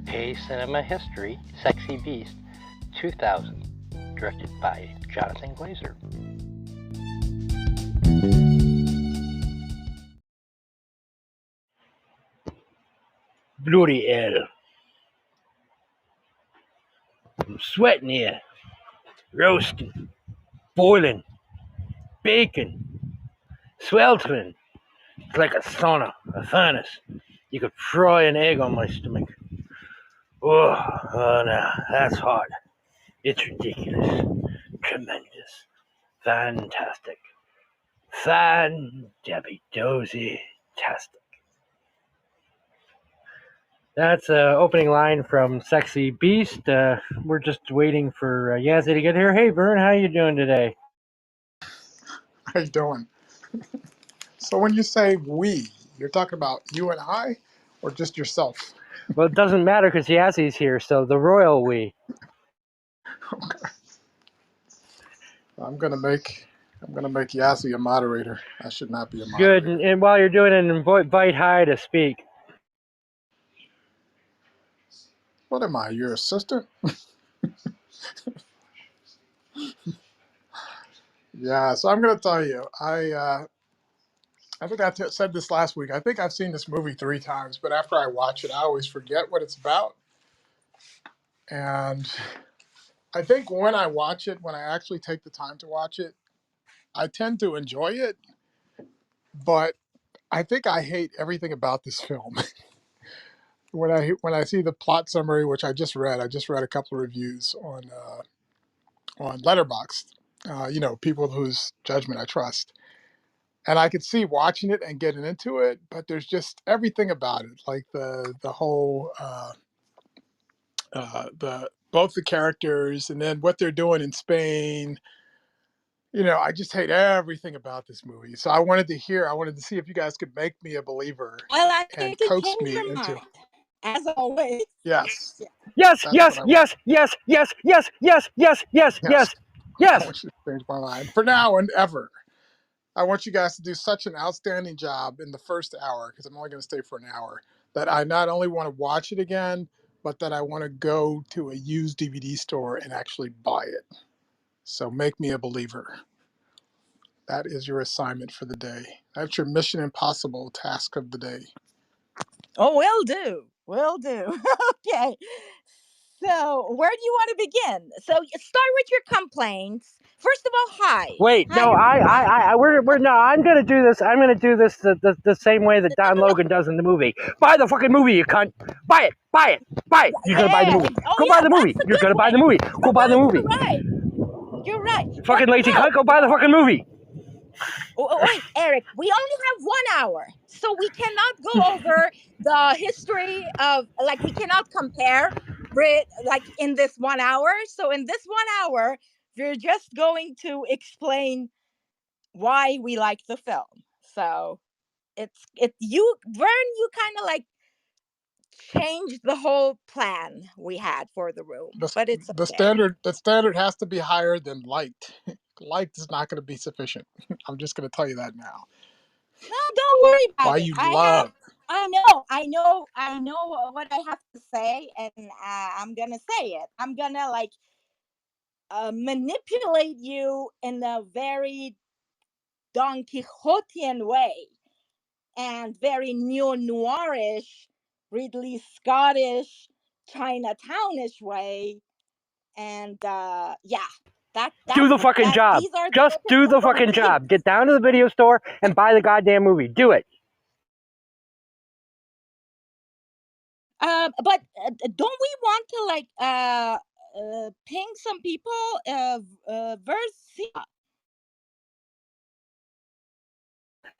A Cinema History, Sexy Beast, 2000, directed by Johnathan Glazer. Bloody hell. I'm sweating here. Roasting. Boiling. Baking. Sweltering. It's like a sauna, a furnace. You could fry an egg on my stomach. Oh no, that's hot. It's ridiculous. Tremendous. Fantastic. Fan-dabby-dozy-tastic. That's an opening line from Sexy Beast. We're just waiting for Yassi to get here. Hey, Vern, how you doing today? How you doing? So when you say we, you're talking about you and I, or just yourself? Well, it doesn't matter because Yassi's here, so the royal we. Okay. I'm gonna make Yassi a moderator. I should not be a moderator. Good, and while you're doing it, invite Hi to speak. What am I? Your assistant? Yeah. So I'm gonna tell you, I think I said this last week. I think I've seen this movie 3 times, but after I watch it, I always forget what it's about. And I think when I watch it, when I actually take the time to watch it, I tend to enjoy it. But I think I hate everything about this film. When I see the plot summary, which I just read a couple of reviews on Letterboxd. People whose judgment I trust, and I could see watching it and getting into it, but there's just everything about it, like the whole the both the characters, and then what they're doing in Spain. I just hate everything about this movie. So I wanted to see if you guys could make me a believer Well, I and think you coax changed me your into. mind, as always. Yes, Yes, that's yes, what I want. yes, yes, yes, yes, yes, yes, yes, Yes, yes, I yes. want you to change my mind for now and ever. I want you guys to do such an outstanding job in the first hour, because I'm only going to stay for an hour, that I not only want to watch it again, but that I want to go to a used DVD store and actually buy it. So make me a believer. That is your assignment for the day. That's your Mission Impossible task of the day. Oh, will do. Will do. Okay. So, where do you want to begin? So, you start with your complaints. First of all, hi. Wait, Hi, no, everyone. we're no. I'm gonna do this. I'm gonna do this the same way that Don No. Logan does in the movie. Buy the fucking movie, you cunt. Buy it, buy it, buy it. You're gonna buy the Yeah. movie. Oh, Go buy yeah. the movie. That's a You're good gonna buy the way. movie. Go You're buy the right. movie. You're right. You're right. But Fucking lazy cunt. no. Go buy the fucking movie. Wait, Eric. We only have 1 hour, so we cannot go over the history of, like, we cannot compare Brit, like, in this 1 hour. So in this 1 hour, we're just going to explain why we like the film. So you, Vern, you kind of like changed the whole plan we had for the room, The, but it's the okay. standard has to be higher than light. Light is not going to be sufficient. I'm just going to tell you that now. No, don't worry about Why it. you love. I know what I have to say, and I'm gonna say it. I'm gonna like manipulate you in a very Don Quixotean way and very neo-noirish, Ridley Scottish, Chinatownish way, and yeah, Do the fucking job. these are the Just weapons do I'm the going fucking to use. job. Get down to the video store and buy the goddamn movie. Do it. But don't we want to like ping some people? Versia.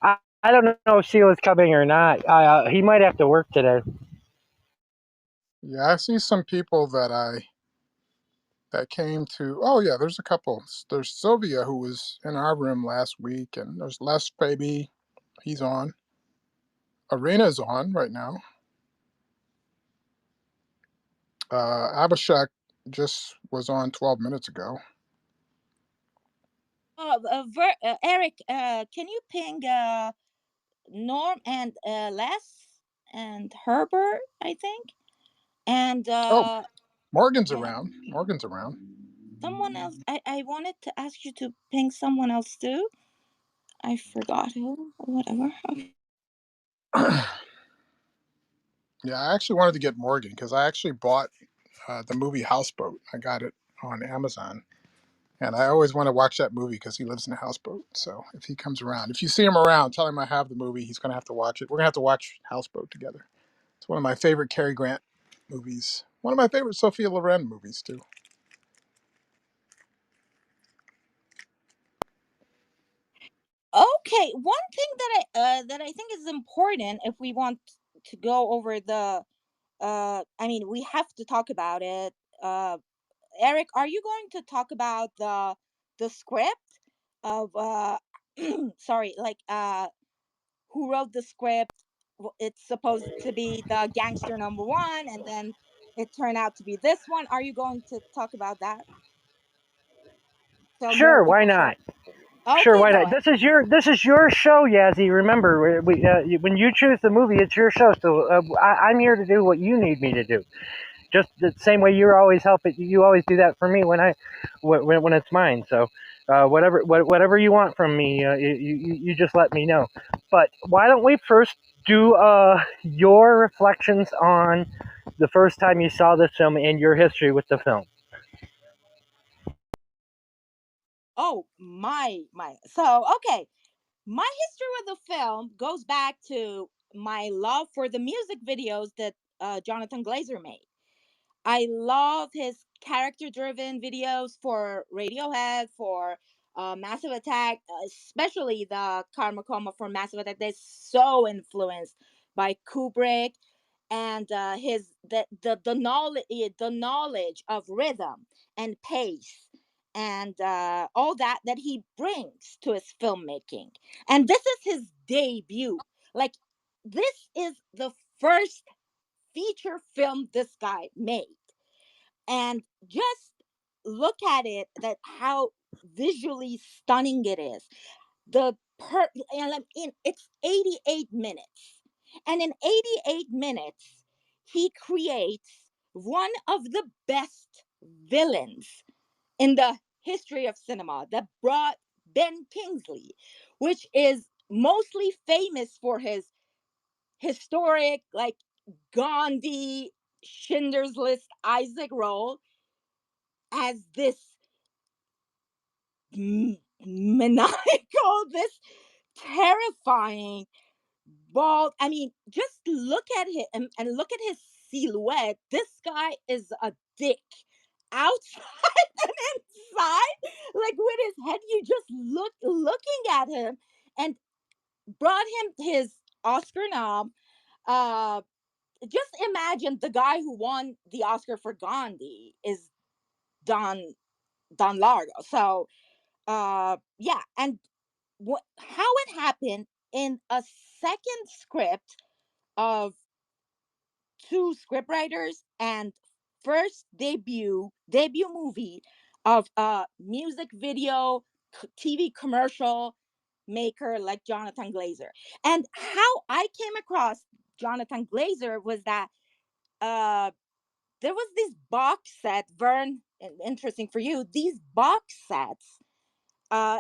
I don't know if Sheila's coming or not. He might have to work today. Yeah, I see some people that came to. Oh yeah, there's a couple. There's Sylvia, who was in our room last week, and there's Les Baby. He's on. Arena's on right now. Abhishek just was on 12 minutes ago. Eric, can you ping Norm and Les and Herbert? I think. And Oh, Morgan's yeah, around. Morgan's around. someone else. I wanted to ask you to ping someone else too. I forgot who. Whatever. Okay. Yeah, I actually wanted to get Morgan because I actually bought the movie Houseboat. I got it on Amazon. And I always want to watch that movie because he lives in a houseboat. So if he comes around, if you see him around, tell him I have the movie. He's going to have to watch it. We're going to have to watch Houseboat together. It's one of my favorite Cary Grant movies. One of my favorite Sophia Loren movies, too. Okay. One thing that I think is important if we want to go over the. I mean, we have to talk about it. Eric, are you going to talk about the script of sorry, like who wrote the script? It's supposed to be the gangster number one, and then it turned out to be this one. Are you going to talk about that so more Sure, why people should? not? Sure, Okay, why go not? ahead. This is your show, Yazzie. Remember, when you choose the movie, it's your show. So I'm here to do what you need me to do. Just the same way you're always helping. You always do that for me when it's mine. So whatever you want from me, you just let me know. But why don't we first do your reflections on the first time you saw this film and your history with the film? Oh my. So okay, my history with the film goes back to my love for the music videos that Johnathan Glazer made. I love his character driven videos for Radiohead, for Massive Attack, especially the Karma Coma for Massive Attack. They're so influenced by Kubrick and his the knowledge of rhythm and pace and all that he brings to his filmmaking. And this is his debut. Like, this is the first feature film this guy made, and just look at it, that how visually stunning it is. And it's 88 minutes, and in 88 minutes he creates one of the best villains in the history of cinema, that brought Ben Kingsley, which is mostly famous for his historic, like, Gandhi, Schindler's List, Isaac role, as this maniacal, this terrifying, bald. I mean, just look at him and look at his silhouette. This guy is a dick outside and inside. Like, with his head, you just looking at him, and brought him his Oscar nom. Uh, just imagine the guy who won the Oscar for Gandhi is Don Largo. So yeah, and how it happened in a second script of two scriptwriters, and first debut movie of a music video TV commercial maker like Johnathan Glazer. And how I came across Johnathan Glazer was that uh there was this box set, Vern, interesting for you, these box sets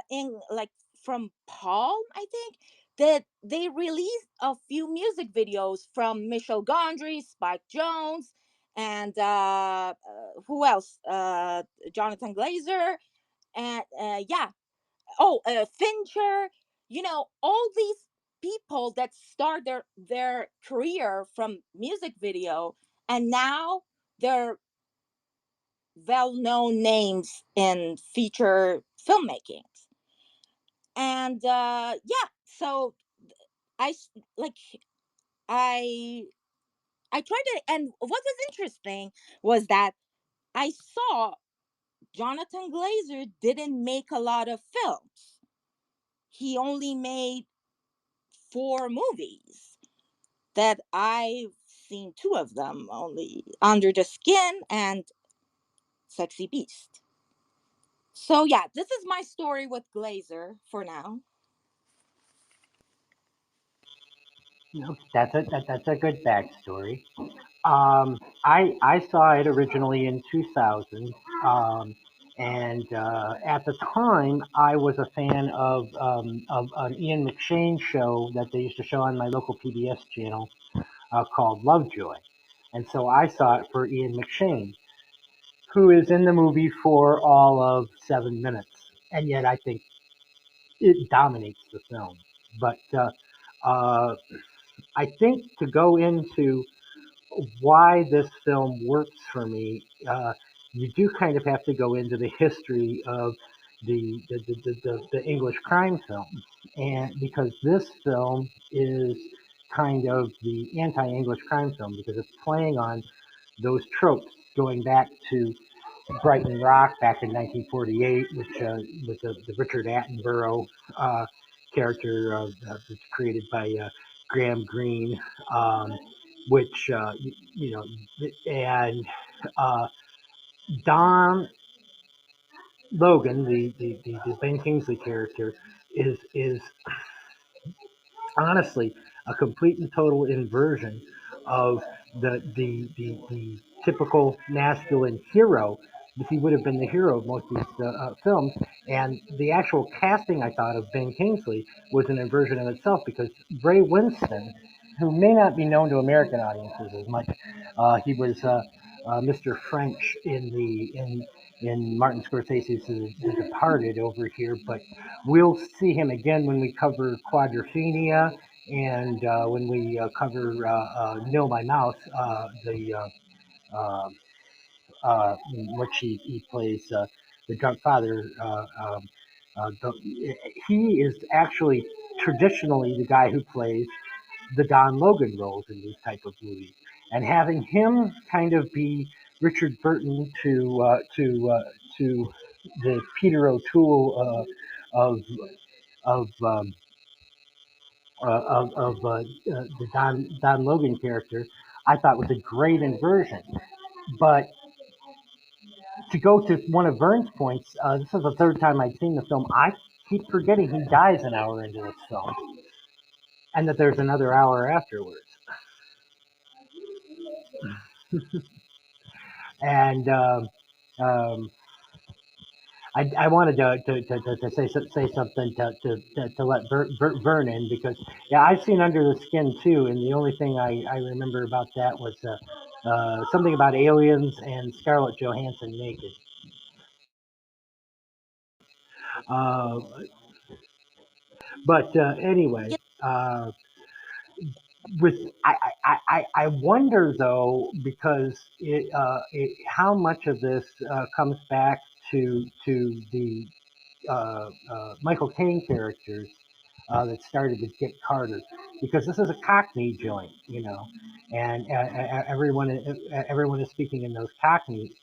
in, like, from Palm, I think, that they released a few music videos from Michel Gondry, Spike Jones, and who else? Johnathan Glazer, and yeah, oh, Fincher. You know, all these people that start their career from music video, and now they're well-known names in feature filmmaking. And yeah, so I s- like I I tried to, and what was interesting was that I saw Johnathan Glazer didn't make a lot of films. He only made 4 movies that I've seen, 2 of them only, Under the Skin and Sexy Beast. So yeah, this is my story with Glazer for now. That's a good backstory. I saw it originally in 2000, and at the time I was a fan of an Ian McShane show that they used to show on my local PBS channel called Lovejoy, and so I saw it for Ian McShane, who is in the movie for all of 7 minutes, and yet I think it dominates the film. But uh, I think to go into why this film works for me, you do kind of have to go into the history of the English crime film, and because this film is kind of the anti-English crime film because it's playing on those tropes going back to Brighton Rock back in 1948, which with the Richard Attenborough uh, character created by Graham Greene, which you know, and uh, Don Logan, the Ben Kingsley character, is honestly a complete and total inversion of the typical masculine hero. He would have been the hero of most of these films, and the actual casting I thought of Ben Kingsley was an inversion in itself because Ray Winston, who may not be known to American audiences as much, he was Mr. French in Martin Scorsese's The Departed over here, but we'll see him again when we cover Quadrophenia and when we cover Know My Mouth, uh, which he plays the drunk father. He is actually traditionally the guy who plays the Don Logan roles in these type of movies, and having him kind of be Richard Burton to the Peter O'Toole of of the Don Logan character, I thought was a great inversion. But to go to one of Vern's points, this is the third time I've seen the film. I keep forgetting he dies an hour into this film, and that there's another hour afterwards. And um, I wanted to say something to let Vern in because yeah, I've seen Under the Skin too, and the only thing I remember about that was something about aliens and Scarlett Johansson naked. Uh, but anyway, with I wonder though because how much of this comes back to the Michael Caine characters that started with Dick Carter, because this is a Cockney joint, you know, and everyone is speaking in those Cockney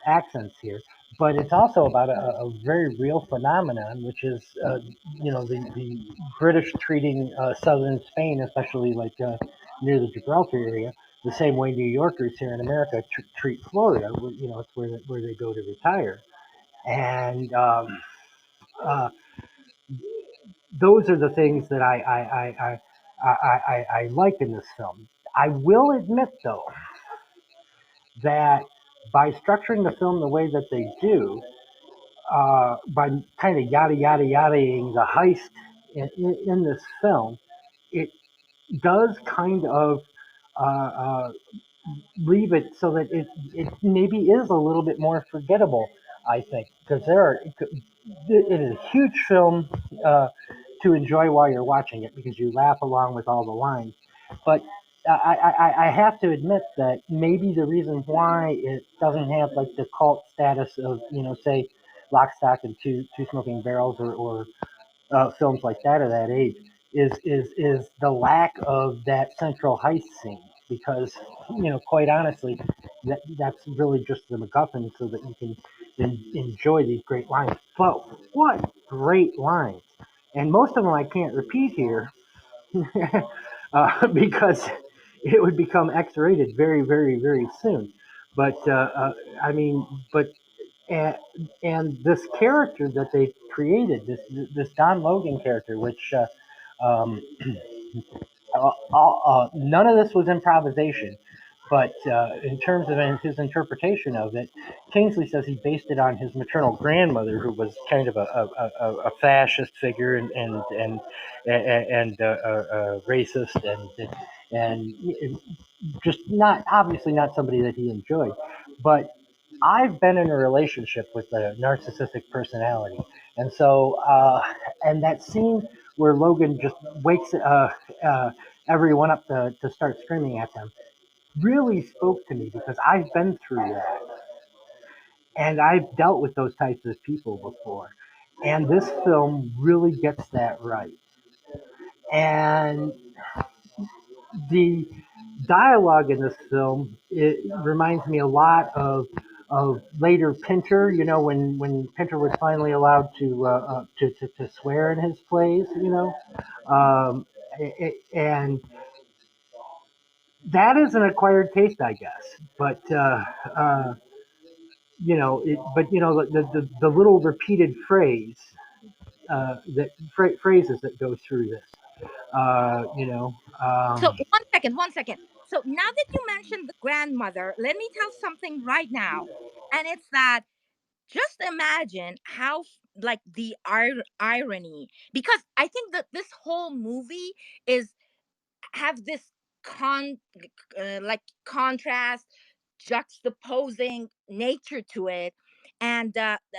accents here. But it's also about a very real phenomenon, which is, you know, the British treating southern Spain, especially like near the Gibraltar area, the same way New Yorkers here in America treat Florida. You know, it's where they go to retire, and those are the things that I like in this film. I will admit, though, that by structuring the film the way that they do, by kind of yada-ing the heist in this film, it does kind of uh, uh, leave it so that it maybe is a little bit more forgettable, I think, because it is a huge film to enjoy while you're watching it because you laugh along with all the lines. But I have to admit that maybe the reason why it doesn't have like the cult status of, you know, say Lock, Stock, and Two Smoking Barrels or films like that of that age is the lack of that central heist scene, because, you know, quite honestly, that's really just the MacGuffin so that you can enjoy these great lines. But what great lines! And most of them I can't repeat here because it would become X-rated very, very, very soon. But I mean, but and, and this character that they created, this Don Logan character, which um, none of this was improvisation. But in terms of his interpretation of it, Kingsley says he based it on his maternal grandmother, who was kind of a fascist figure and a racist and just not obviously not somebody that he enjoyed. But I've been in a relationship with a narcissistic personality, and so and that scene where Logan just wakes everyone up to start screaming at them really spoke to me because I've been through that and I've dealt with those types of people before. And this film really gets that right. And the dialogue in this film, it reminds me a lot of later Pinter. You know, when Pinter was finally allowed to swear in his plays. You know, and that is an acquired taste, I guess. But you know, but you know, the little repeated phrase phrases that go through this. You know. So one second. So now that you mentioned the grandmother, let me tell something right now, and it's that just imagine how like the irony, because I think that this whole movie is have this con like contrast, juxtaposing nature to it, and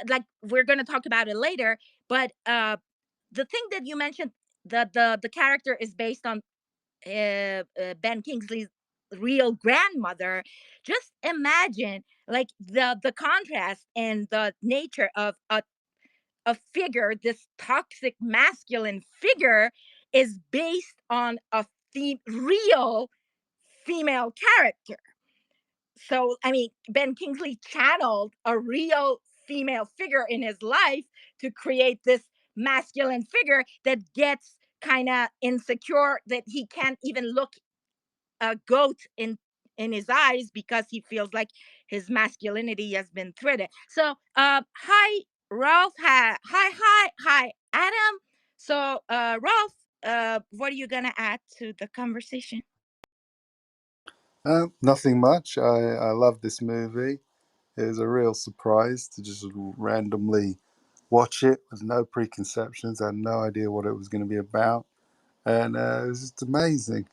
like we're gonna talk about it later. But the thing that you mentioned, the character is based on Ben Kingsley's real grandmother. Just imagine like the contrast and the nature of a figure, this toxic masculine figure, is based on a real female character. So, I mean, Ben Kingsley channeled a real female figure in his life to create this masculine figure that gets kind of insecure, that he can't even look a goat in his eyes because he feels like his masculinity has been threatened. So, hi, Rolf. Hi, Adam. So, Rolf, what are you gonna add to the conversation? Nothing much. I love this movie. It was a real surprise to just randomly watch it with no preconceptions. I had no idea what it was going to be about, and it was just amazing.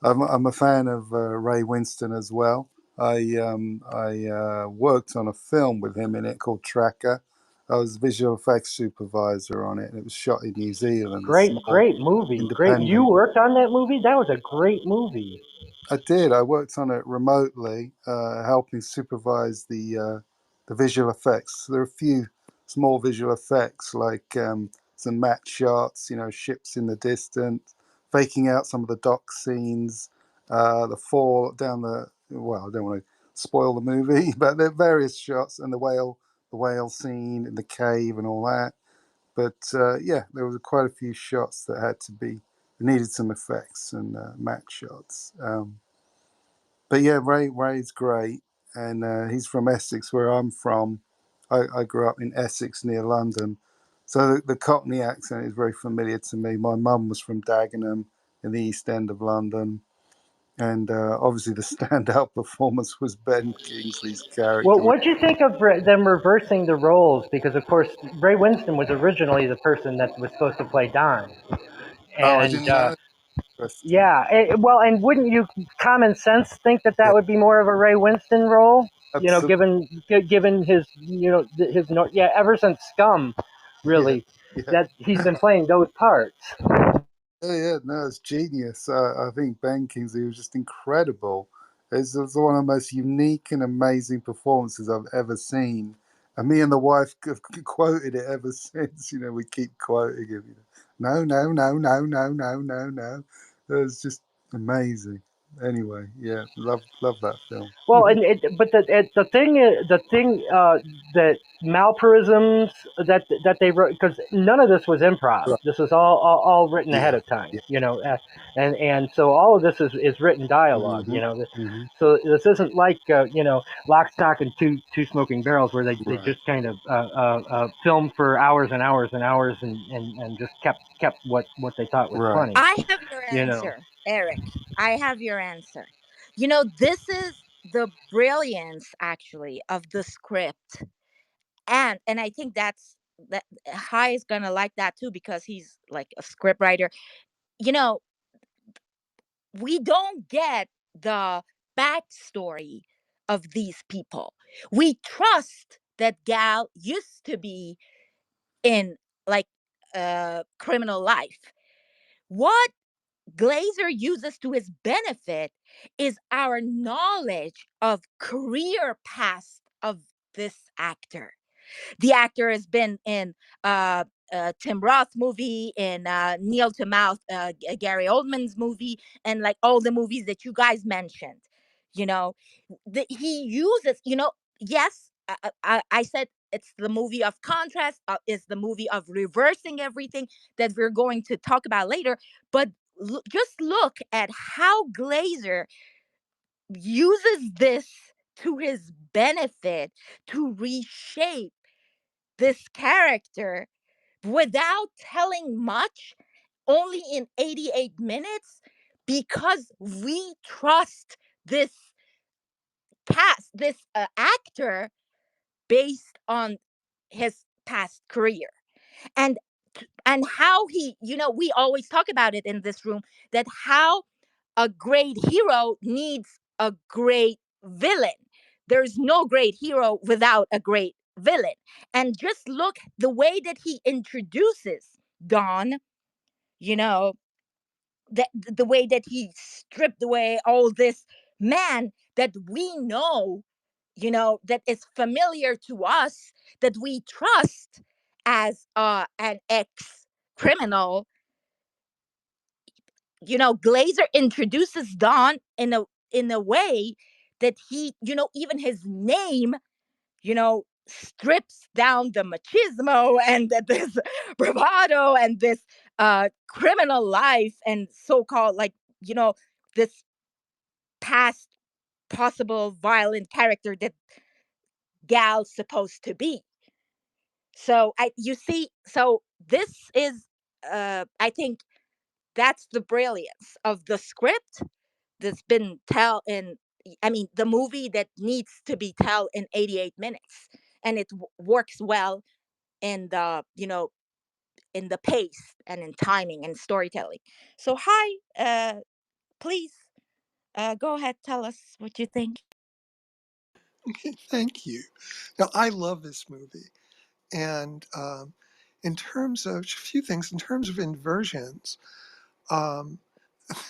I'm a fan of Ray Winstone as well. I worked on a film with him in it called Tracker. I was visual effects supervisor on it, and it was shot in New Zealand. A small Great movie. Great. You independent. worked on that movie? That was a great movie. I did. I worked on it remotely, helping supervise the visual effects. There are a few small visual effects, like some matte shots, you know, ships in the distance, faking out some of the dock scenes, the fall down the. Well, I don't want to spoil the movie, but there are various shots, and the whale scene in the cave, and all that. But yeah, there was quite a few shots that had to be needed some effects and matte shots. But yeah, Ray's great, and he's from Essex, where I'm from. I grew up in Essex near London, so the Cockney accent is very familiar to me. My mum was from Dagenham in the East End of London, and obviously the standout performance was Ben Kingsley's Well, character. what'd you think of them reversing the roles? Because of course, Ray Winston was originally the person that was supposed to play Don, Oh, I and didn't know. Interesting. yeah, well, and wouldn't you, common sense, think that Yeah, would be more of a Ray Winston role? You know, absolutely. given his, you know, yeah, ever since Scum, Yeah, really, yeah. that he's been playing those parts. Yeah, no, it's genius. I think Ben Kingsley was just incredible. It's one of the most unique and amazing performances I've ever seen. And me and the wife have quoted it ever since. You know, we keep quoting him. You know, no, no, no, no, no, no, no, no. It was just amazing. Anyway, yeah, love that film. Well, but the thing is, that malprorisms that they wrote, because none of this was improv. Right. This is all written ahead Yeah. of time, Yeah. and so all of this is written dialogue, Hmm. Hmm. So this isn't like Lock, Stock, and Two Smoking Barrels, where they Right. just kind of filmed for hours and hours and hours, and just kept what they thought was Right. funny, I have your you know. answer, Eric. I have your answer. This is the brilliance actually of the script. And I think that High is gonna like that too because he's like a script writer. You know, we don't get the backstory of these people. We trust that Gal used to be in like criminal life. What Glazer uses to his benefit is our knowledge of career past of this actor. The actor has been in Tim Roth movie, in Neil to Mouth, Gary Oldman's movie, and like all the movies that you guys mentioned. You know, he uses. Yes, I said it's the movie of contrast. It's the movie of reversing everything that we're going to talk about later. But just look at how Glazer uses this to his benefit to reshape this character without telling much, only in 88 minutes, because we trust this actor based on his past career. And and how we always talk about it in this room, that how a great hero needs a great villain. There's no great hero without a great villain. And just look the way that he introduces Don, you know, the way that he stripped away all this man that we know, that is familiar to us, that we trust as an ex criminal. Glazer introduces Don in a way that he, even his name, strips down the machismo and this bravado and this criminal life and so-called, like, this past possible violent character that Gal's supposed to be. So this is I think that's the brilliance of the script that's been tell in I mean the movie that needs to be tell in 88 minutes, and it works well in the pace and in timing and storytelling. So Hi, please go ahead, tell us what you think. Thank you. Now, I love this movie. And in terms of a few things, in terms of inversions, um,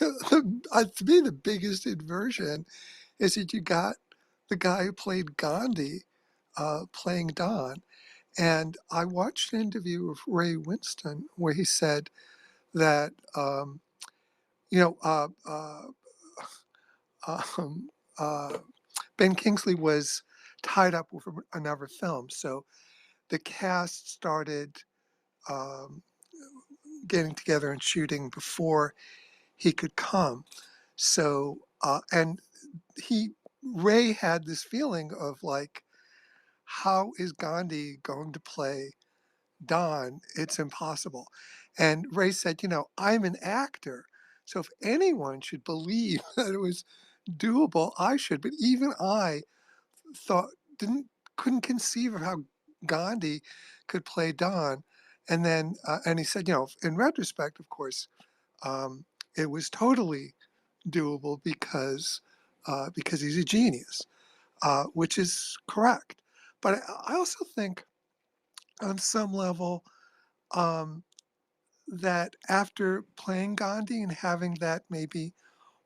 to me, the biggest inversion is that you got the guy who played Gandhi playing Don. And I watched an interview of Ray Winston where he said that, you know, um, uh, Ben Kingsley was tied up with another film. So the cast started um, getting together and shooting before he could come. So, and he, Ray had this feeling of like, how is Gandhi going to play Don? It's impossible. And Ray said, I'm an actor. So if anyone should believe that it was doable, I should. But even I thought didn't couldn't conceive of how Gandhi could play Don. And then and he said, in retrospect, of course, um, it was totally doable because he's a genius, which is correct. But I also think on some level um, that after playing Gandhi and having that maybe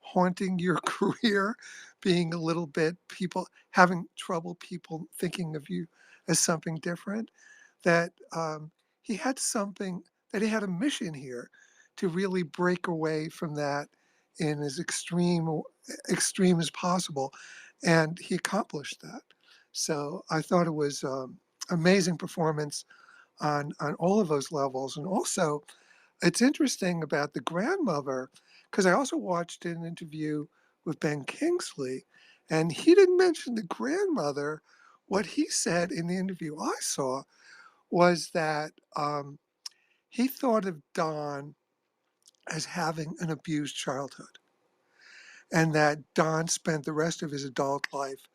haunting your career, being a little bit people having trouble people thinking of you as something different, that he had something that he had a mission here to really break away from that in as extreme as possible, and he accomplished that. So I thought it was amazing performance on all of those levels. And also, it's interesting about the grandmother, because I also watched an interview with Ben Kingsley, and he didn't mention the grandmother. What he said in the interview I saw was that he thought of Don as having an abused childhood, and that Don spent the rest of his adult life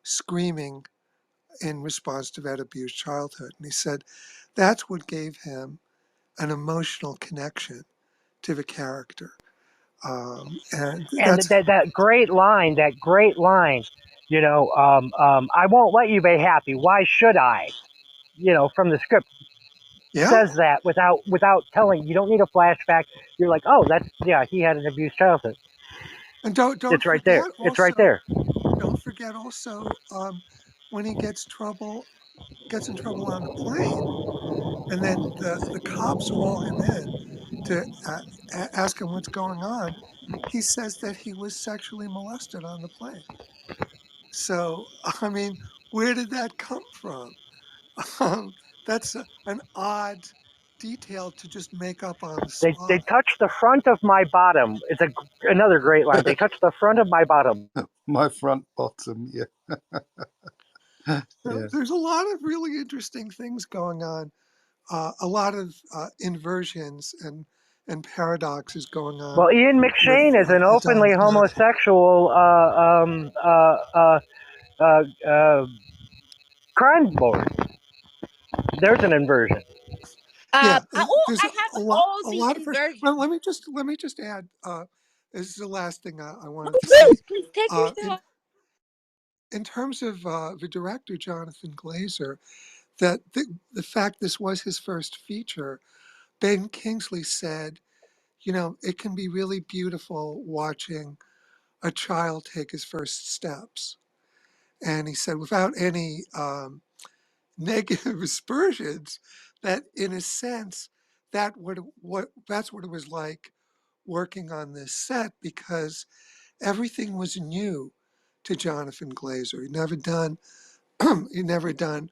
screaming in response to that abused childhood. And he said that's what gave him an emotional connection to the character. And And that's, that great line, I won't let you be happy. Why should I? From the script, yeah. says that without telling. You don't need a flashback. You're like, oh, he had an abused childhood. And don't It's right there. forget It's right also, there. don't forget also when he gets in trouble on the plane, and then the cops haul him in to ask him what's going on. He says that he was sexually molested on the plane. So, I mean, where did that come from? Um, that's an odd detail to just make up on the They spot. touch the front of my bottom. It's another great line. They touch the front of my bottom. My front bottom, yeah. So Yeah. there's a lot of really interesting things going on. A lot of inversions and paradoxes going on Well, Ian with McShane is an the openly Don's narrative. homosexual crime lord. There's an inversion. Yeah, there's I have all a the lot of first. inversions. Well, let me just add. This is the last thing I No, wanted to say. please, please take your time. In terms of the director Johnathan Glazer, that the fact this was his first feature, Ben Kingsley said, it can be really beautiful watching a child take his first steps. And he said, without any negative aspersions, that in a sense, that's what it was like working on this set, because everything was new to Johnathan Glazer. He'd never done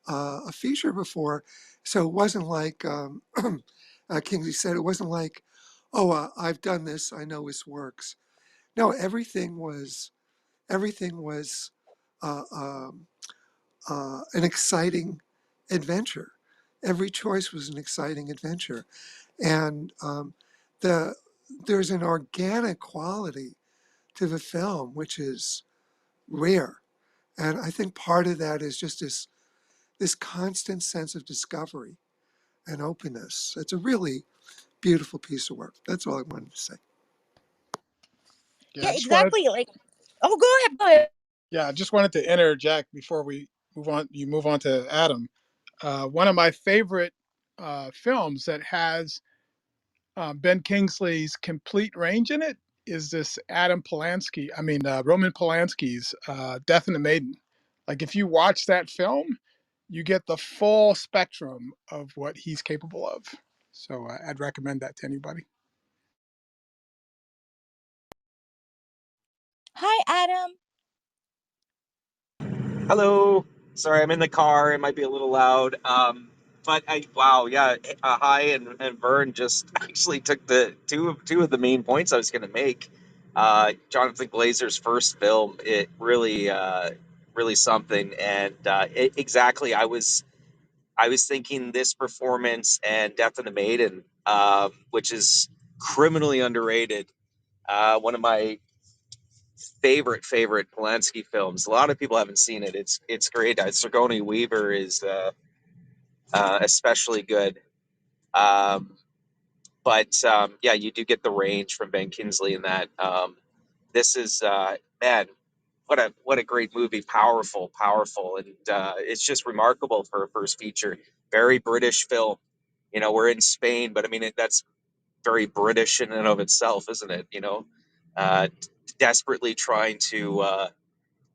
a feature before, so it wasn't like Kingsley said. It wasn't like, oh, I've done this. I know this works. No, everything was uh, um, an exciting adventure. Every choice was an exciting adventure, and the there's an organic quality to the film which is rare, and I think part of that is just this constant sense of discovery and openness. It's a really beautiful piece of work. That's all I wanted to say. Yeah, Yeah, I just wanted, exactly. Like, oh, go ahead, go ahead. yeah, I just wanted to interject before we move on. You move on to Adam. One of my favorite films that has Ben Kingsley's complete range in it is this Roman Polanski's Death and the Maiden. Like, if you watch that film, you get the full spectrum of what he's capable of. So I'd recommend that to anybody. Hi, Adam. Hello. Sorry, I'm in the car. It might be a little loud. Wow, yeah. Hi, and Vern just actually took the two of the main points I was going to make. Jonathan Glazer's first film, it really, really something. And exactly, I was thinking this performance and Death of the Maiden, which is criminally underrated. One of my favorite Polanski films. A lot of people haven't seen it. It's great. Sigourney Weaver is especially good. Um, yeah, you do get the range from Ben Kingsley in that. This is man, what a great movie. Powerful, and it's just remarkable for a first feature. Very British film. We're in Spain, but I mean that's very British in and of itself, isn't it? Uh, desperately trying to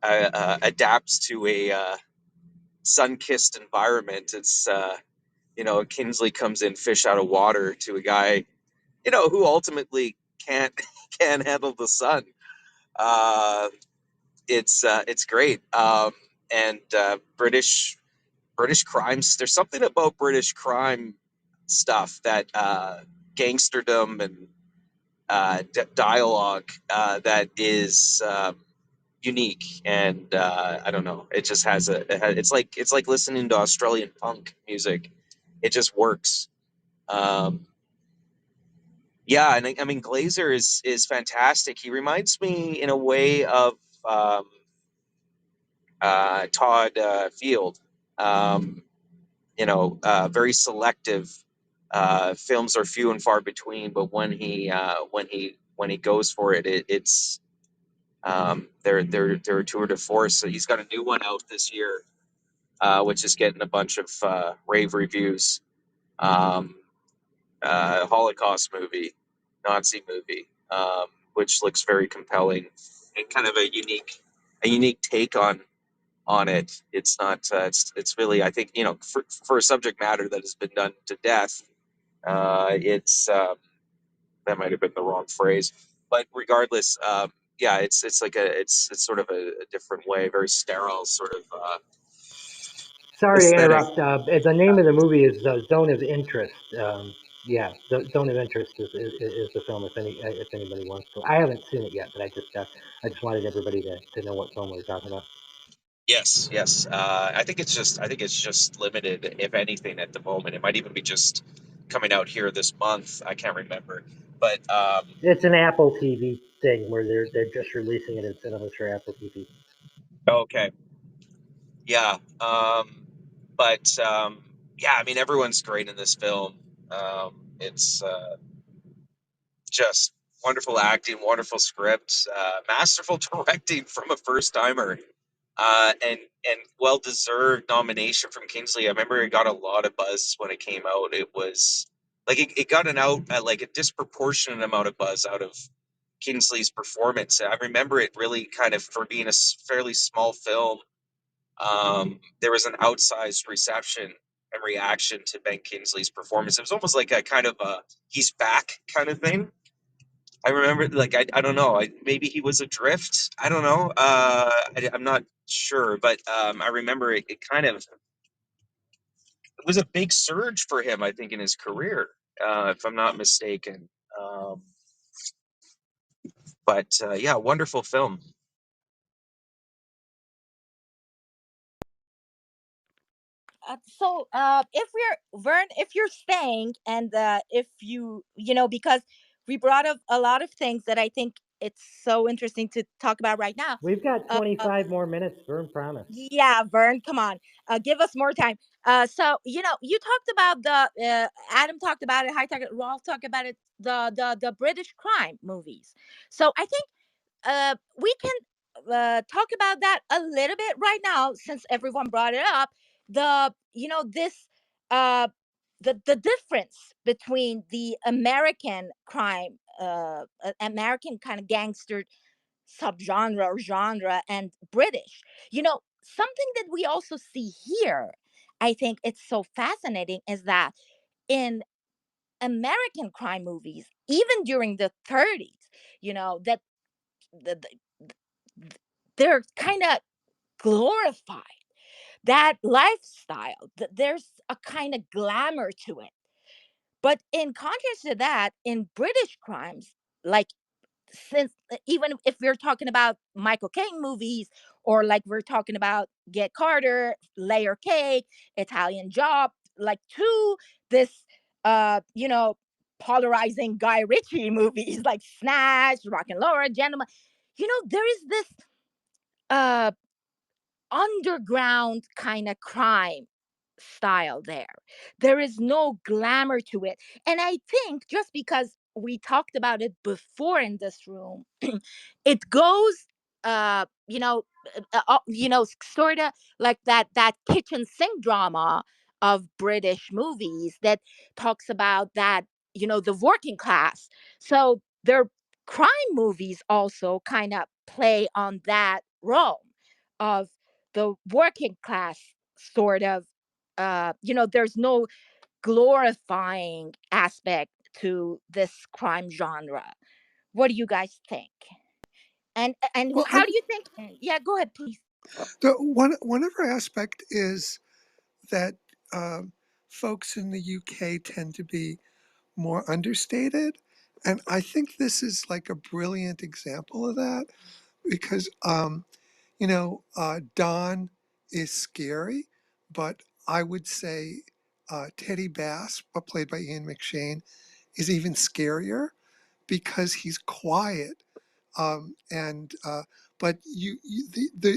adapts to a sun-kissed environment. It's Kingsley comes in fish out of water to a guy who ultimately can't can't handle the sun. It's great. And British crimes. There's something about British crime stuff that gangsterdom and dialogue that is unique, and I don't know. It just has it's like listening to Australian punk music. It just works. Um, yeah, and I mean Glazer is fantastic. He reminds me in a way of um, Todd Field. Um, very selective. Films are few and far between, but when he goes for it, it's they're a tour de force. So he's got a new one out this year, which is getting a bunch of rave reviews. Um, Holocaust movie, Nazi movie, which looks very compelling and kind of a unique take on it. It's not. It's really. I think for a subject matter that has been done to death. It's that might have been the wrong phrase, but regardless, yeah, it's sort of a different way, very sterile sort of Sorry to aesthetic. interrupt. The name of the movie is Zone of Interest. Yeah, Zone of Interest is the film. If anybody wants to, I haven't seen it yet, but I just wanted everybody to know what film we're talking about. Yes, yes. I think it's just limited, if anything, at the moment. It might even be just coming out here this month. I can't remember, but It's an Apple TV thing where they're just releasing it in cinemas for Apple TV. okay, yeah. But yeah, I mean, everyone's great in this film. It's just wonderful acting, wonderful script, masterful directing from a first timer, and well deserved nomination from Kingsley. I remember it got a lot of buzz when it came out. It was like it got like a disproportionate amount of buzz out of Kingsley's performance. I remember it really kind of, for being a fairly small film, there was an outsized reception and reaction to Ben Kingsley's performance. It was almost like a kind of a he's back kind of thing. I remember, like, I don't know, maybe he was adrift. I don't know. I'm not sure, but I remember it kind of it was a big surge for him, I think, in his career, if I'm not mistaken. Um, but yeah, wonderful film. If we're Vern, if you're staying, and if because we brought up a lot of things that I think it's so interesting to talk about right now. We've got Uh, 25 more minutes. Vern promised. yeah, Vern, come on, give us more time. So you talked about Adam talked about it, Rolf talked about it, the British crime movies. So I think we can talk about that a little bit right now, since everyone brought it up. The this the difference between the American crime, American kind of gangster subgenre or genre, and British. Something that we also see here, I think it's so fascinating, is that in American crime movies, even during the 30s, that the, they're kind of glorified that lifestyle. There's a kind of glamour to it. But in contrast to that, in British crimes, like, since even if we're talking about Michael Caine movies, or like we're talking about Get Carter, Layer Cake, Italian Job, like, to this polarizing Guy Ritchie movies like Snatch, Rock and Laura, Gentlemen, there is this uh underground kind of crime style there. There is no glamour to it. And I think just because we talked about it before in this room, it goes sort of like that kitchen sink drama of British movies that talks about that, the working class. So their crime movies also kind of play on that role of the working class, sort of. There's no glorifying aspect to this crime genre. What do you guys think? And Well, how do you think? Yeah, go ahead, please. the one other aspect is that folks in the UK tend to be more understated, and I think this is like a brilliant example of that because Don is scary, but I would say Teddy Bass, played by Ian McShane, is even scarier because he's quiet. And but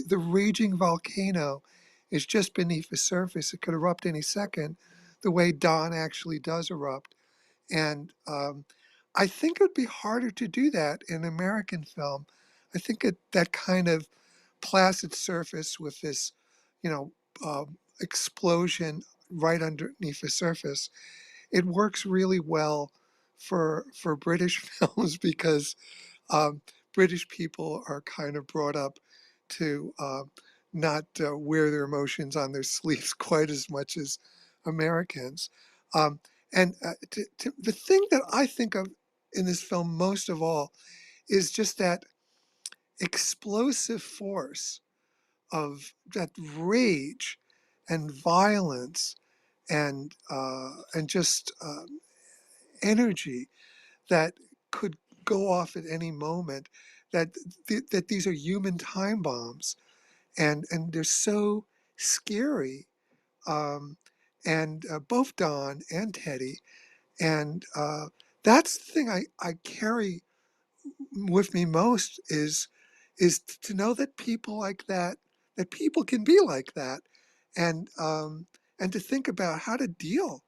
the raging volcano is just beneath the surface. It could erupt any second, the way Don actually does erupt. And I think it would be harder to do that in American film. I think that kind of placid surface with this, you know, explosion right underneath the surface, it works really well for British films because British people are kind of brought up to not wear their emotions on their sleeves quite as much as Americans. Um, and the thing that I think of in this film most of all is just that explosive force of that rage and violence and just energy that could go off at any moment. That these are human time bombs, and they're so scary. Um, and both Don and Teddy, and that's the thing I carry with me most is to know that people like that people can be like that, and to think about how to deal,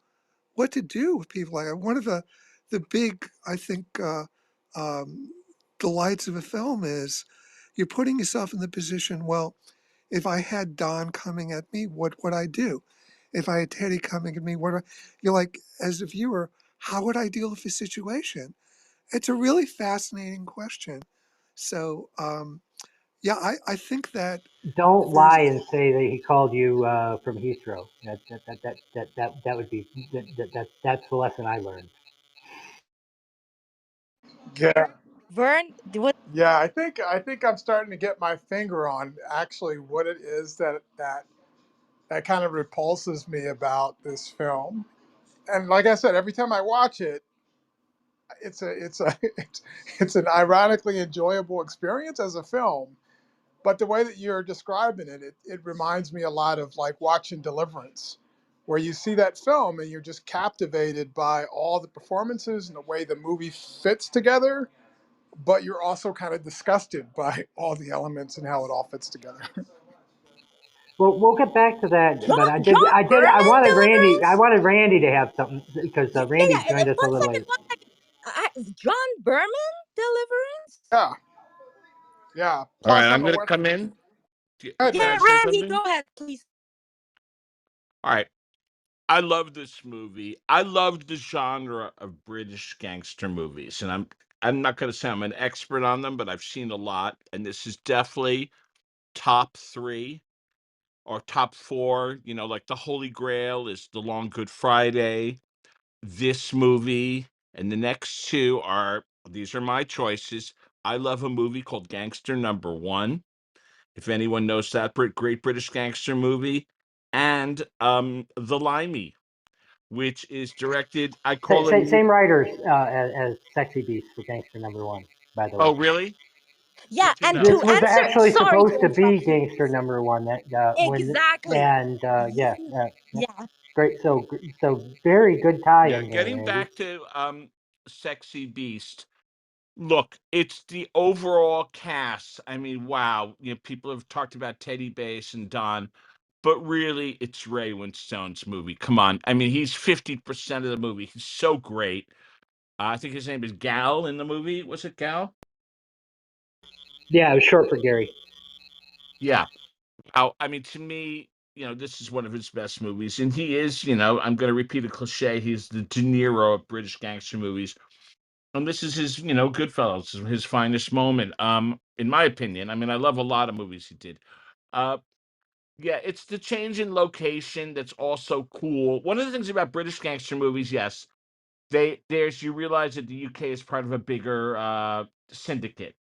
what to do with people like that. One of the big, I think, um, delights of a film is you're putting yourself in the position, well, if I had Don coming at me, what would I do? If I had Teddy coming at me, you're like, as a viewer, how would I deal with the situation? It's a really fascinating question. So, yeah, I think that Don't there's lie and say that he called you from Heathrow. That would be that's the lesson I learned. Yeah, Vern, what? yeah. I think I'm starting to get my finger on actually what it is that kind of repulses me about this film. And like I said, every time I watch it, it's an ironically enjoyable experience as a film. But the way that you're describing it reminds me a lot of like watching Deliverance, where you see that film and you're just captivated by all the performances and the way the movie fits together, but you're also kind of disgusted by all the elements and how it all fits together. Well, we'll get back to that, but John I Berman Deliverance? wanted Randy to have something because Yeah, Randy yeah. joined us a One little second, late. one second. John Berman Deliverance? Yeah, yeah. All right, Plus, I'm I'm a going to West. come in. Go ahead, Can Yeah, I Randy. say Randy, something? go ahead, please. All right. I love this movie. I love the genre of British gangster movies, and I'm not going to say I'm an expert on them, but I've seen a lot, and this is definitely top 3 or top 4, like The Holy Grail is The Long Good Friday. This movie and the next 2 these are my choices. I love a movie called Gangster Number 1. If anyone knows that great British gangster movie, and The Limey, which is directed. I call it. Same writers as Sexy Beast for Gangster Number One, by the way. Oh, really? Yeah, Good to and know. This to was answer, actually sorry supposed to to be interrupt you. Gangster Number One. That Exactly. Yeah. great. So very good tie Yeah, in here, getting Randy. back to Sexy Beast. Look, it's the overall cast. I mean, wow. People have talked about Teddy Bass and Don, but really, it's Ray Winstone's movie. Come on. I mean, he's 50% of the movie. He's so great. I think his name is Gal in the movie. Was it Gal? Yeah, it was short for Gary. Yeah. I mean, to me, this is one of his best movies, and he is, I'm going to repeat a cliche. He's the De Niro of British gangster movies, and this is his, Goodfellas, his finest moment. In my opinion, I mean, I love a lot of movies he did. Uh, yeah, it's the change in location that's also cool. One of the things about British gangster movies, yes, you realize that the UK is part of a bigger syndicate,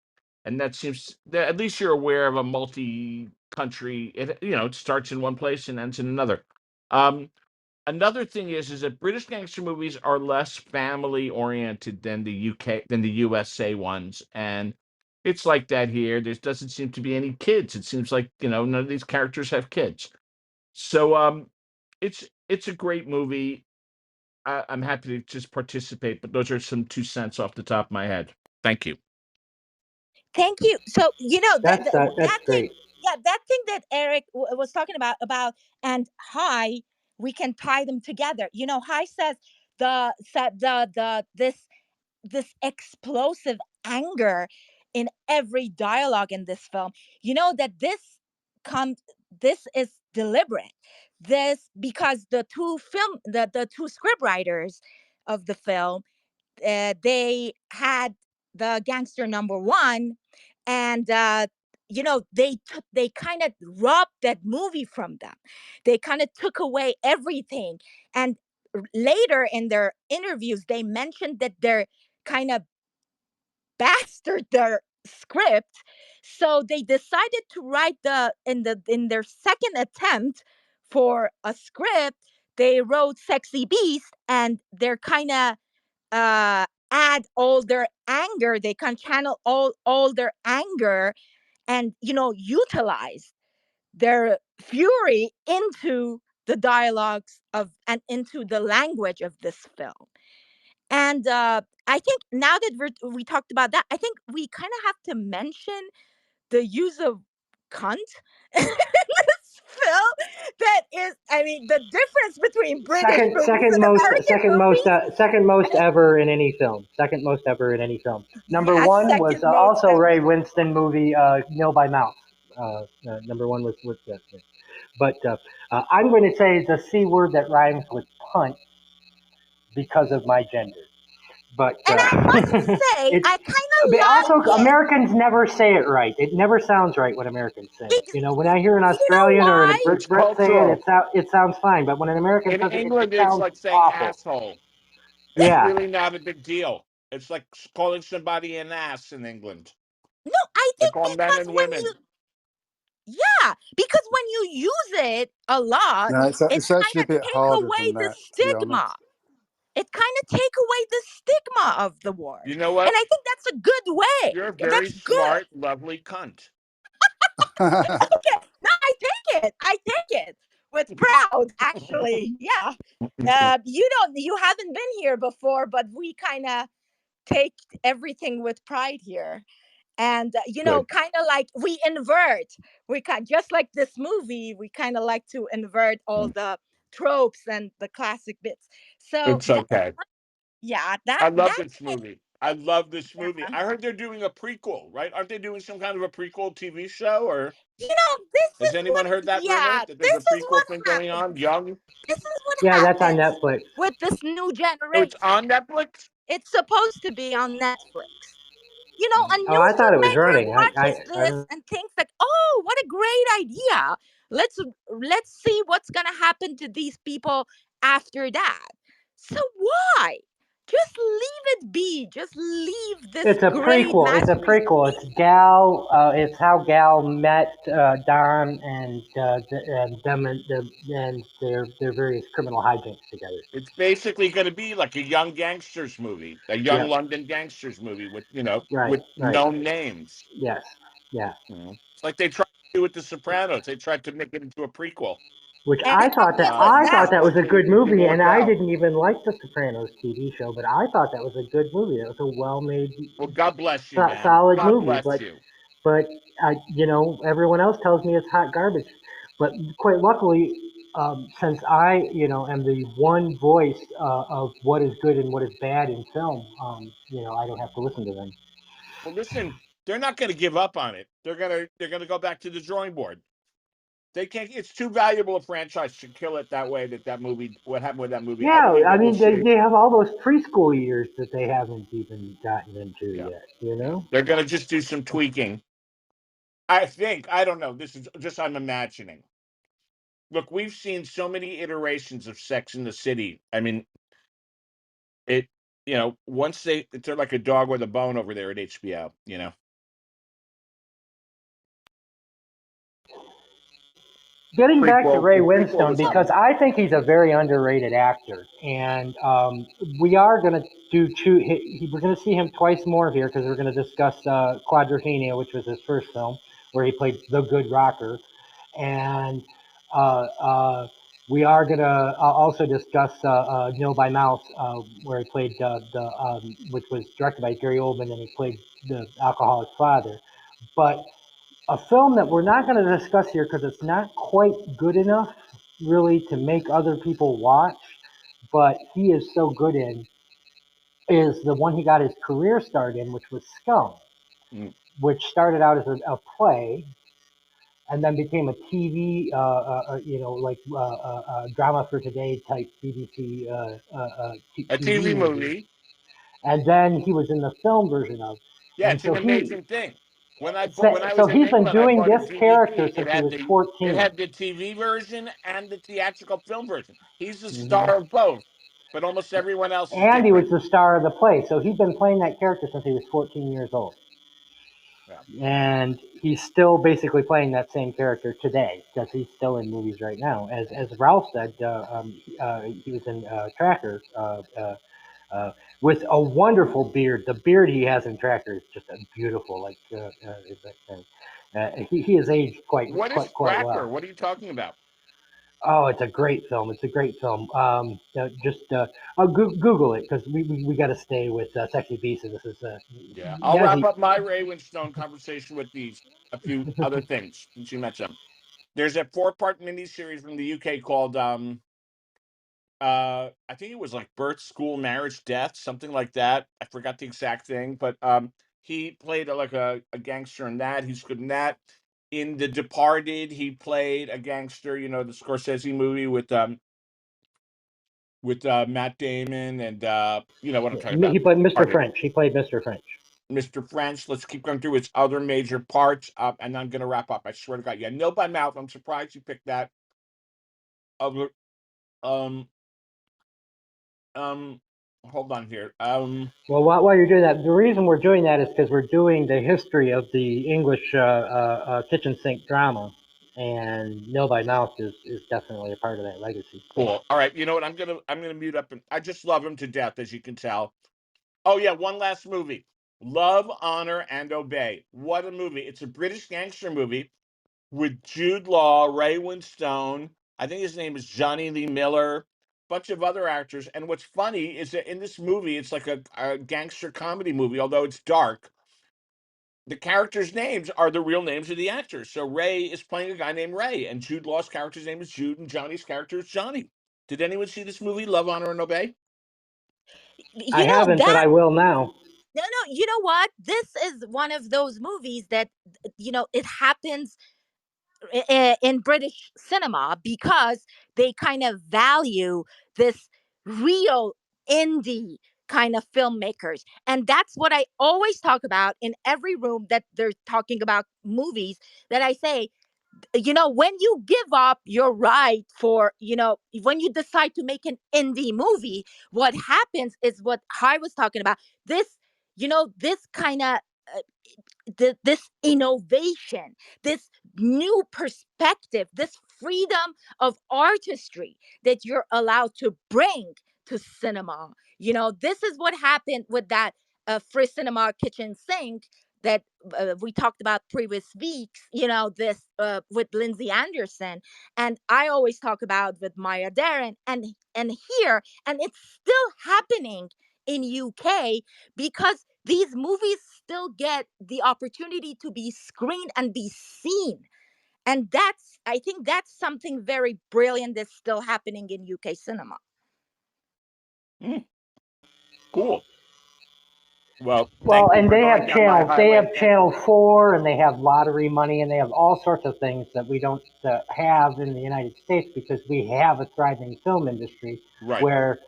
and that seems that at least you're aware of a multi-country. It starts in one place and ends in another. Another thing is that British gangster movies are less family oriented than the USA ones, and it's like that here. There doesn't seem to be any kids. It seems like none of these characters have kids. So it's a great movie. I'm happy to just participate, but those are some 2 cents off the top of my head. Thank you. Thank you. So That's that thing, great. yeah, that thing that Eric was talking about, and High, we can tie them together. High says this explosive anger in every dialogue in this film. That this is deliberate. This because the two script writers of the film, they had the gangster number one, and they kind of robbed that movie from them. They kind of took away everything, and later in their interviews they mentioned that they're kind of bastard their script, so they decided to write in their second attempt for a script. They wrote Sexy Beast, and they're kind of add all their anger. They can channel all their anger, and utilize their fury into the dialogues of and into the language of this film. And I think now that we talked about that, I think we kind of have to mention the use of cunt in this film. That is, I mean, the difference between British movies and American movies. Second most ever in any film. Second most ever in any film. Number Yeah, one was second most also ever. Ray Winston movie, Nil by Mouth. Number one was that. But I'm going to say the C word that rhymes with punt because of my gender. But And I must say, I kind of also like it. Americans never say it right. It never sounds right when Americans say it. When I hear an You know Australian or a why? Brit It's say it, cultural. it sounds fine. But when an American In says it, England, it it's sounds like saying awful. asshole. It's Yeah. really not a big deal. It's like calling somebody an ass in England. No, I They think call men because and women. because when you use it a lot, No, it it's actually a kind of bit take harder away than the that, to be honest. stigma. It kind of take away the stigma of the word. You know And what? I think that's a good way. You're a very That's good. smart, lovely cunt. Okay. No, I take it. I take it with proud, actually. Yeah. You haven't been here before, but we kind of take everything with pride here. And Good. kind of like we invert. Just like this movie, we kind of like to invert all the tropes and the classic bits. So It's okay. that I love that's this it. movie. I love this movie. Yeah. I heard they're doing a prequel, right? Aren't they doing some kind of a prequel TV show? Or This has is what. anyone heard that rumor Yeah, that there's this a is what prequel thing going happens. on? Young? This is what Yeah, that's on happens Netflix. with this new Oh, it's generation. on Netflix? It's supposed to be on Netflix. A Oh, new I thought it was filmmaker running. watches this and thinks like, "Oh, what a great idea! Let's see what's gonna happen to these people after that." So why? Just leave it be. Just leave this It's a great prequel. It's a masterpiece prequel. be. It's Gal. It's how Gal met Don and them and their various criminal hijinks together. It's basically going to be like a young gangsters movie, a young Yep. London gangsters movie with Right. with known names. Yes. Yeah. It's like they tried to do with The Sopranos. They tried to make it into a prequel. Which And I how thought good was that? that was a good movie, and Worked I out. didn't even like the Sopranos TV show, but I thought that was a good movie. It was a well-made, Well, God bless you, man. solid God movie. bless But you. everyone else tells me it's hot garbage. But quite luckily, since I am the one voice of what is good and what is bad in film, I don't have to listen to them. Well, listen, they're not going to give up on it. They're gonna go back to the drawing board. They can't. It's too valuable a franchise to kill it that way. That movie. What happened with that movie? I Yeah, believe I that we'll mean see. they have all those preschool years that they haven't even gotten into Yeah. yet. They're going to just do some tweaking. I think. I don't know. This is just I'm imagining. Look, we've seen so many iterations of Sex in the City. I mean, it, once they're like a dog with a bone over there at HBO, Getting back to Ray The prequel Winstone, was because I think he's a very underrated actor, and we are going to do we're going to see him twice more here because we're going to discuss Quadrophenia, which was his first film, where he played the good rocker, and we are going to also discuss Nil by Mouth, where he played which was directed by Gary Oldman, and he played the alcoholic father, but a film that we're not going to discuss here because it's not quite good enough really to make other people watch, but he is so good in, is the one he got his career start in, which was Scum, which started out as a play and then became a TV, drama for today type BBC a TV movie. And then he was in the film version of. Yeah, and it's so an amazing thing. When I so was in he's been England, I doing bought a this character DVD. since he was 14. It had the TV version and the theatrical film version. He's the star of both, but almost everyone else is And he was different. the star of the play. So he's been playing that character since he was 14 years old. Yeah. And he's still basically playing that same character today because he's still in movies right now. As Ralph said, he was in Tracker with a wonderful beard. The beard he has in Tracker is just beautiful. He has aged quite Tracker? well. What are you talking about? Oh, it's a great film. It's a great film. Google it because we got to stay with Sexy Beast. And this is yeah. I'll wrap up my Ray Winstone conversation with a few other things since you mentioned them. There's a 4-part miniseries from the UK called I think it was like Birth, School, Marriage, Death, something like that. I forgot the exact thing, but he played a gangster in that. He's good in that. In The Departed, he played a gangster, the Scorsese movie with Matt Damon and you know what I'm talking about. He played Mr. French. He played Mr. French. Mr. French. Let's keep going through its other major parts, and I'm going to wrap up. I swear to God. Yeah, Nil by Mouth. I'm surprised you picked that. Hold on here. Well, while you're doing that, the reason we're doing that is because we're doing the history of the English kitchen sink drama, and Nil by Mouth is definitely a part of that legacy. Cool. All right. You know what? I'm gonna mute up, and I just love him to death, as you can tell. Oh yeah, one last movie, Love, Honor, and Obey. What a movie! It's a British gangster movie with Jude Law, Ray Winstone. I think his name is Johnny Lee Miller. Bunch of other actors. And what's funny is that in this movie, it's like a gangster comedy movie, although it's dark. The characters' names are the real names of the actors. So Ray is playing a guy named Ray, and Jude Law's character's name is Jude, and Johnny's character is Johnny. Did anyone see this movie, Love, Honor, and Obey? I haven't, but I will now. No, you know what? This is one of those movies that, it happens in British cinema because they kind of value this real indie kind of filmmakers. And that's what I always talk about in every room that they're talking about movies, that I say, when you give up your right for, when you decide to make an indie movie, what happens is what I was talking about. This, this kind of this innovation, this new perspective, this freedom of artistry that you're allowed to bring to cinema. This is what happened with that free cinema kitchen sink that we talked about previous weeks, this with Lindsay Anderson. And I always talk about with Maya Deren and here, and it's still happening in UK because these movies still get the opportunity to be screened and be seen. And I think that's something very brilliant that's still happening in UK cinema. Cool. Well, and they have channel 4, and they have lottery money, and they have all sorts of things that we don't have in the United States because we have a thriving film industry. Right. Where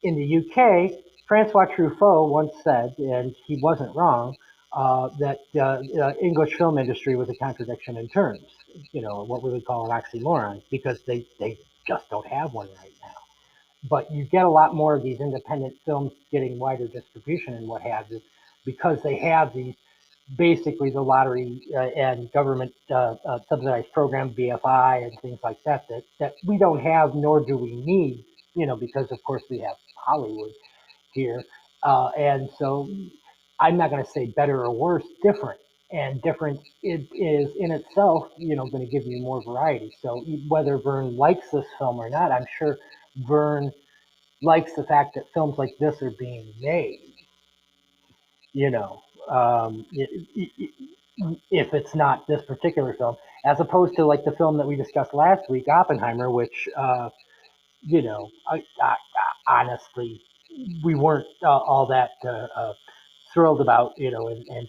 in the UK, Francois Truffaut once said, and he wasn't wrong, that the English film industry was a contradiction in terms, what we would call an oxymoron, because they just don't have one right now. but you get a lot more of these independent films getting wider distribution and what have you, because they have these basically the lottery and government subsidized program, BFI, and things like that, that we don't have, nor do we need, because of course we have Hollywood here. And so I'm not going to say better or worse, different. And different it is in itself, going to give you more variety. So whether Vern likes this film or not, I'm sure Vern likes the fact that films like this are being made. You know, if it's not this particular film, as opposed to like the film that we discussed last week, Oppenheimer, which honestly we weren't all that thrilled about, and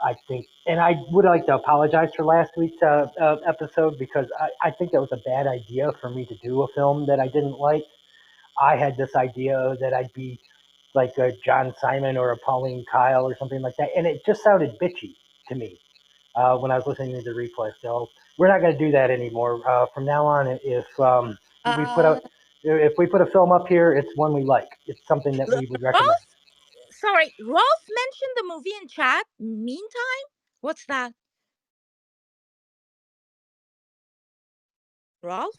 I think, and I would like to apologize for last week's episode, because I think that was a bad idea for me to do a film that I didn't like. I had this idea that I'd be like a John Simon or a Pauline Kael or something like that, and it just sounded bitchy to me when I was listening to the replay. So we're not going to do that anymore. From now on, we put Uh, out if we put a film up here, it's one we like. It's something that we would recommend. Rolf mentioned the movie in chat. Meantime, what's that? Rolf?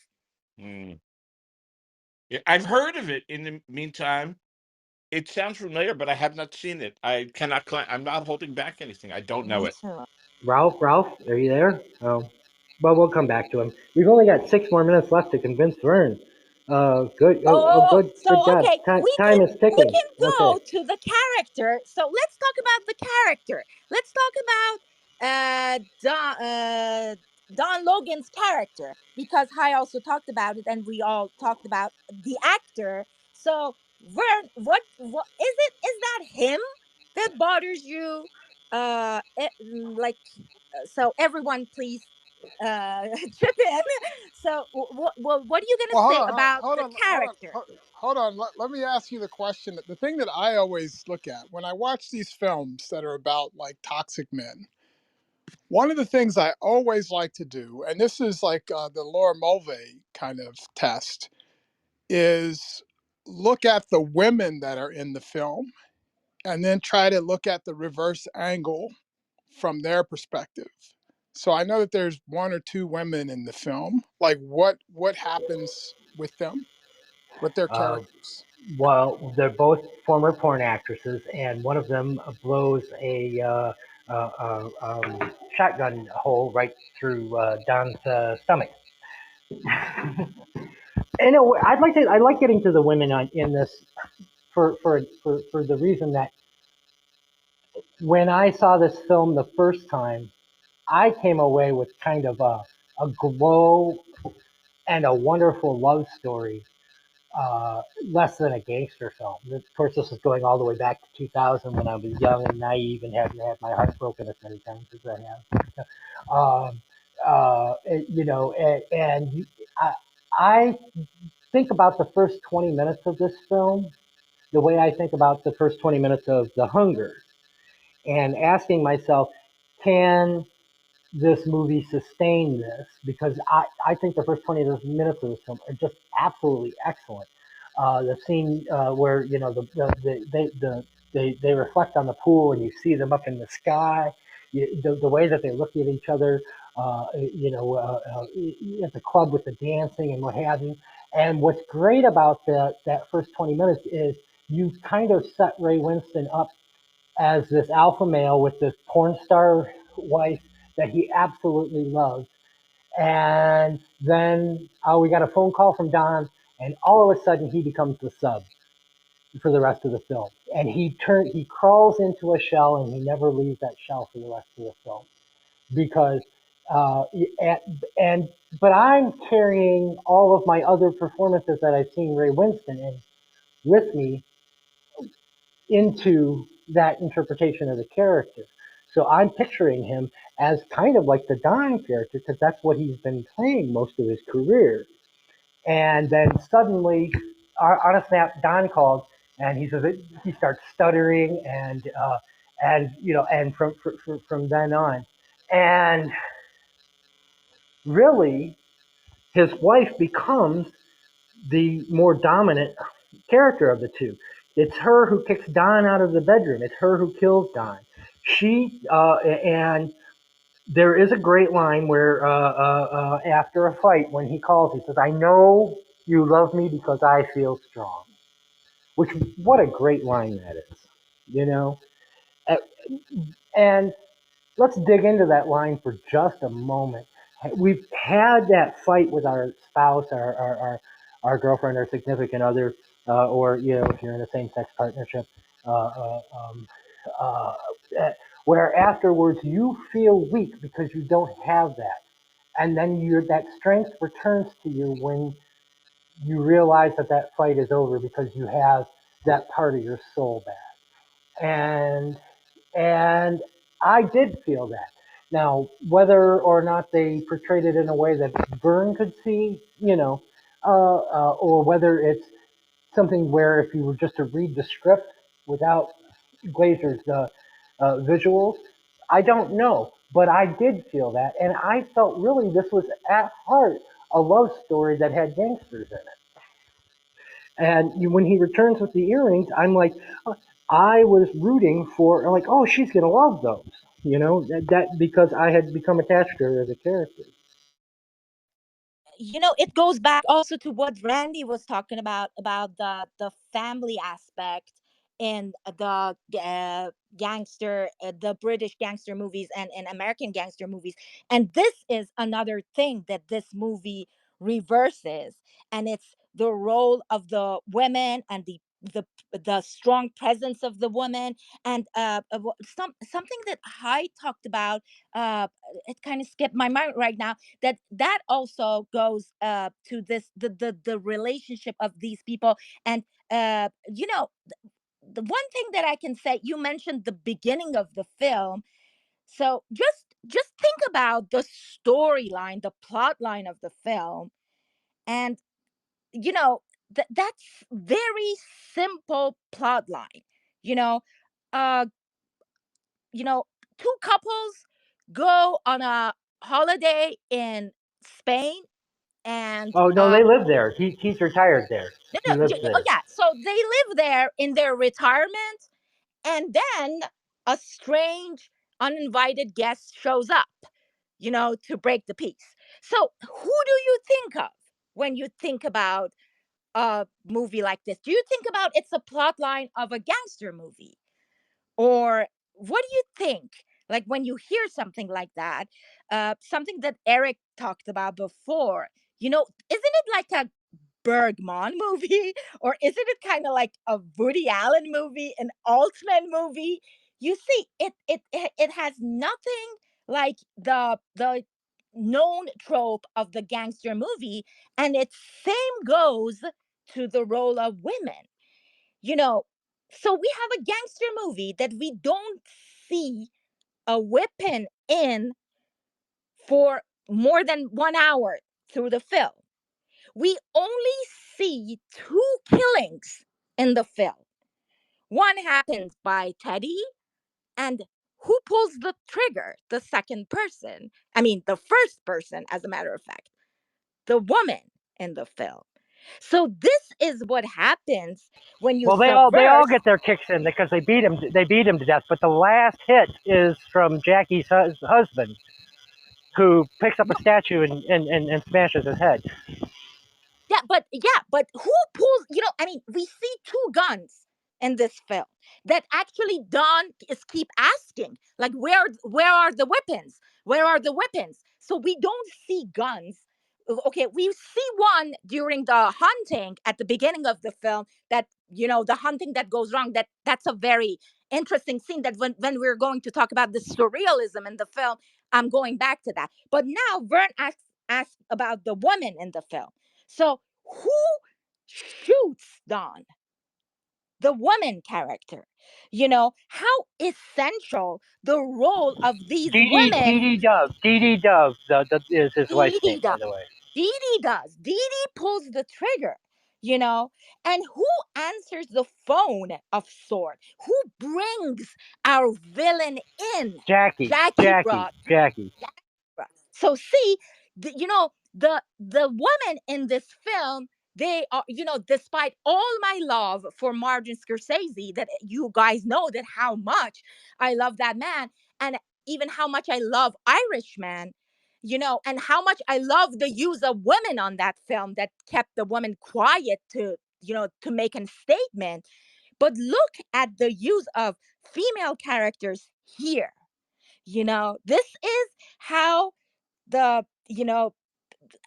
Yeah, I've heard of it. In the meantime, it sounds familiar, but I have not seen it. I cannot claim. I'm not holding back anything. I don't know Me it. too. Ralph, are you there? Oh, well, we'll come back to him. We've only got 6 more minutes left to convince Vern. Good. Good. So Good God. okay, Time is we ticking. can Okay. go to the character. So let's talk about the character. Let's talk about Don Logan's character, because I also talked about it, and we all talked about the actor. So Vern, what is it? Is that him that bothers you? So everyone, please chip in. So, what are you Well, gonna say about the character? hold on. Let me ask you the question. The thing that I always look at when I watch these films that are about like toxic men, one of the things I always like to do, and this is like the Laura Mulvey kind of test, is look at the women that are in the film and then try to look at the reverse angle from their perspective. So I know that there's one or two women in the film. Like what happens with them, with their Uh, characters? well, they're both former porn actresses, and one of them blows a shotgun hole right through Don's stomach. And I like getting to the women in this for the reason that when I saw this film the first time, I came away with kind of a glow and a wonderful love story, less than a gangster film. Of course, this is going all the way back to 2000 when I was young and naive and hadn't had my heart broken as many times as I have. And I think about the first 20 minutes of this film the way I think about the first 20 minutes of The Hunger, and asking myself, can this movie sustain this? Because I think the first 20 minutes of this film are just absolutely excellent. The scene where they reflect on the pool and you see them up in the sky, the way that they look at each other, at the club with the dancing and what have you. And what's great about that first 20 minutes is you kind of set Ray Winston up as this alpha male with this porn star wife that he absolutely loves. And then we got a phone call from Don, and all of a sudden he becomes the sub for the rest of the film. And he crawls into a shell, and he never leaves that shell for the rest of the film, because uh, and but I'm carrying all of my other performances that I've seen Ray Winston in with me into that interpretation of the character. So I'm picturing him as kind of like the Don character, because that's what he's been playing most of his career. And then suddenly, on a snap, Don called, and he starts stuttering, and from then on, and really, his wife becomes the more dominant character of the two. It's her who kicks Don out of the bedroom. It's her who kills Don. And there is a great line where after a fight, when he calls, he says, "I know you love me because I feel strong." Which, what a great line that is, you know? And let's dig into that line for just a moment. We've had that fight with our spouse, our girlfriend, our significant other, or if you're in a same-sex partnership, uh, uh, um, uh, where afterwards you feel weak because you don't have that, and then that strength returns to you when you realize that fight is over because you have that part of your soul back. And I did feel that. Now, whether or not they portrayed it in a way that Vern could see, or whether it's something where if you were just to read the script without Glazer's visuals, I don't know. But I did feel that, and I felt really this was at heart a love story that had gangsters in it. And when he returns with the earrings, I'm like, I was rooting for, like, oh, she's gonna love those, that because I had become attached to her as a character. It goes back also to what Randy was talking about the family aspect in the gangster, the British gangster movies and American gangster movies. And this is another thing that this movie reverses, and it's the role of the women and the strong presence of the woman. And something that I talked about, it kind of skipped my mind right now, that also goes to the relationship of these people. And the one thing that I can say, you mentioned the beginning of the film, so just think about the storyline, the plot line of the film. And that's very simple plot line. you know uh Two couples go on a holiday in Spain. And Oh no, they live there. He's retired there. no, He no, lives there. oh yeah, so they live there in their retirement, and then a strange uninvited guest shows up, to break the peace. So who do you think of when you think about a movie like this? Do you think about it's a plot line of a gangster movie? Or what do you think? Like when you hear something like that, something that Eric talked about before, isn't it like a Bergman movie? Or isn't it kind of like a Woody Allen movie, an Altman movie? You see, it has nothing like the known trope of the gangster movie, and it same goes to the role of women. You know, so we have a gangster movie that we don't see a weapon in for more than 1 hour through the film. We only see two killings in the film. One happens by Teddy, and who pulls the trigger? The second person. I mean, the first person, as a matter of fact, the woman in the film. So this is what happens when you Well, they all subvert. get their kicks in because they beat him. They beat him to death. But the last hit is from Jackie's husband, who picks up a statue and smashes his head. But who pulls? I mean, we see two guns in this film that actually Don is keep asking, like, where are the weapons? Where are the weapons? So we don't see guns. Okay, we see one during the hunting at the beginning of the film. That the hunting that goes wrong. That's a very interesting scene. That when we're going to talk about the surrealism in the film, I'm going back to that. But now Vern asks about the woman in the film. So who shoots Don? The woman character. How essential the role of these women. Dee Dee Dove is his wife's name, Dee by does. the way. Dee does. Dee pulls the trigger, and who answers the phone of sort? Who brings our villain in? Jackie, Jackie Jackie, brought. Jackie. So see, the woman in this film they are, you know, despite all my love for Martin Scorsese, that you guys know that how much I love that man, and even how much I love Irishman, you know, and how much I love the use of women on that film that kept the woman quiet to, you know, to make a statement. But look at the use of female characters here. You know, this is how the, you know,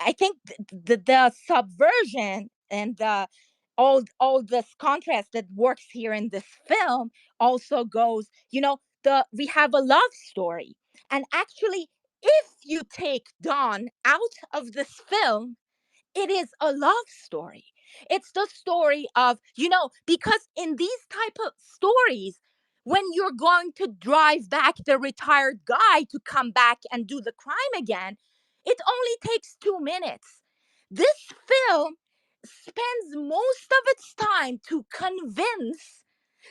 I think the subversion and the all this contrast that works here in this film also goes, you know, the we have a love story. And actually, if you take Dawn out of this film, it is a love story. It's the story of, you know, because in these type of stories, when you're going to drive back the retired guy to come back and do the crime again, it only takes 2 minutes. This film spends most of its time to convince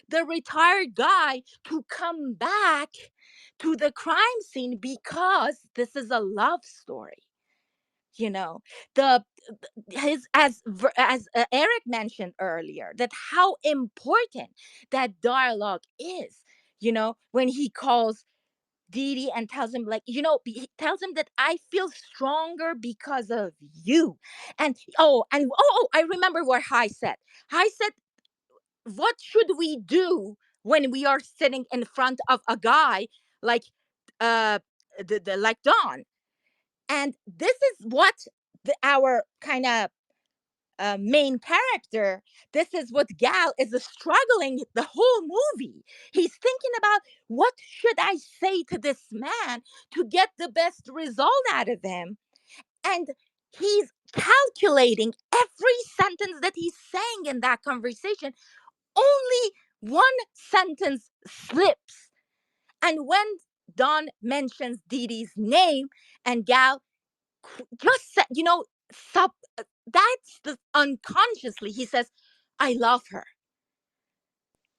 the retired guy to come back to the crime scene because this is a love story. You know, the his as Eric mentioned earlier, that how important that dialogue is. You know, when he calls Didi and tells him, like, you know, he tells him that I feel stronger because of you. And I remember what High said. High said, what should we do when we are sitting in front of a guy like uh like Don? And this is what our kind of main character, this is what Gal is struggling the whole movie. He's thinking about, what should I say to this man to get the best result out of him? And he's calculating every sentence that he's saying in that conversation. Only one sentence slips. And when Don mentions Didi's name, and Gal just said, you know, sub that's the unconsciously he says, I love her.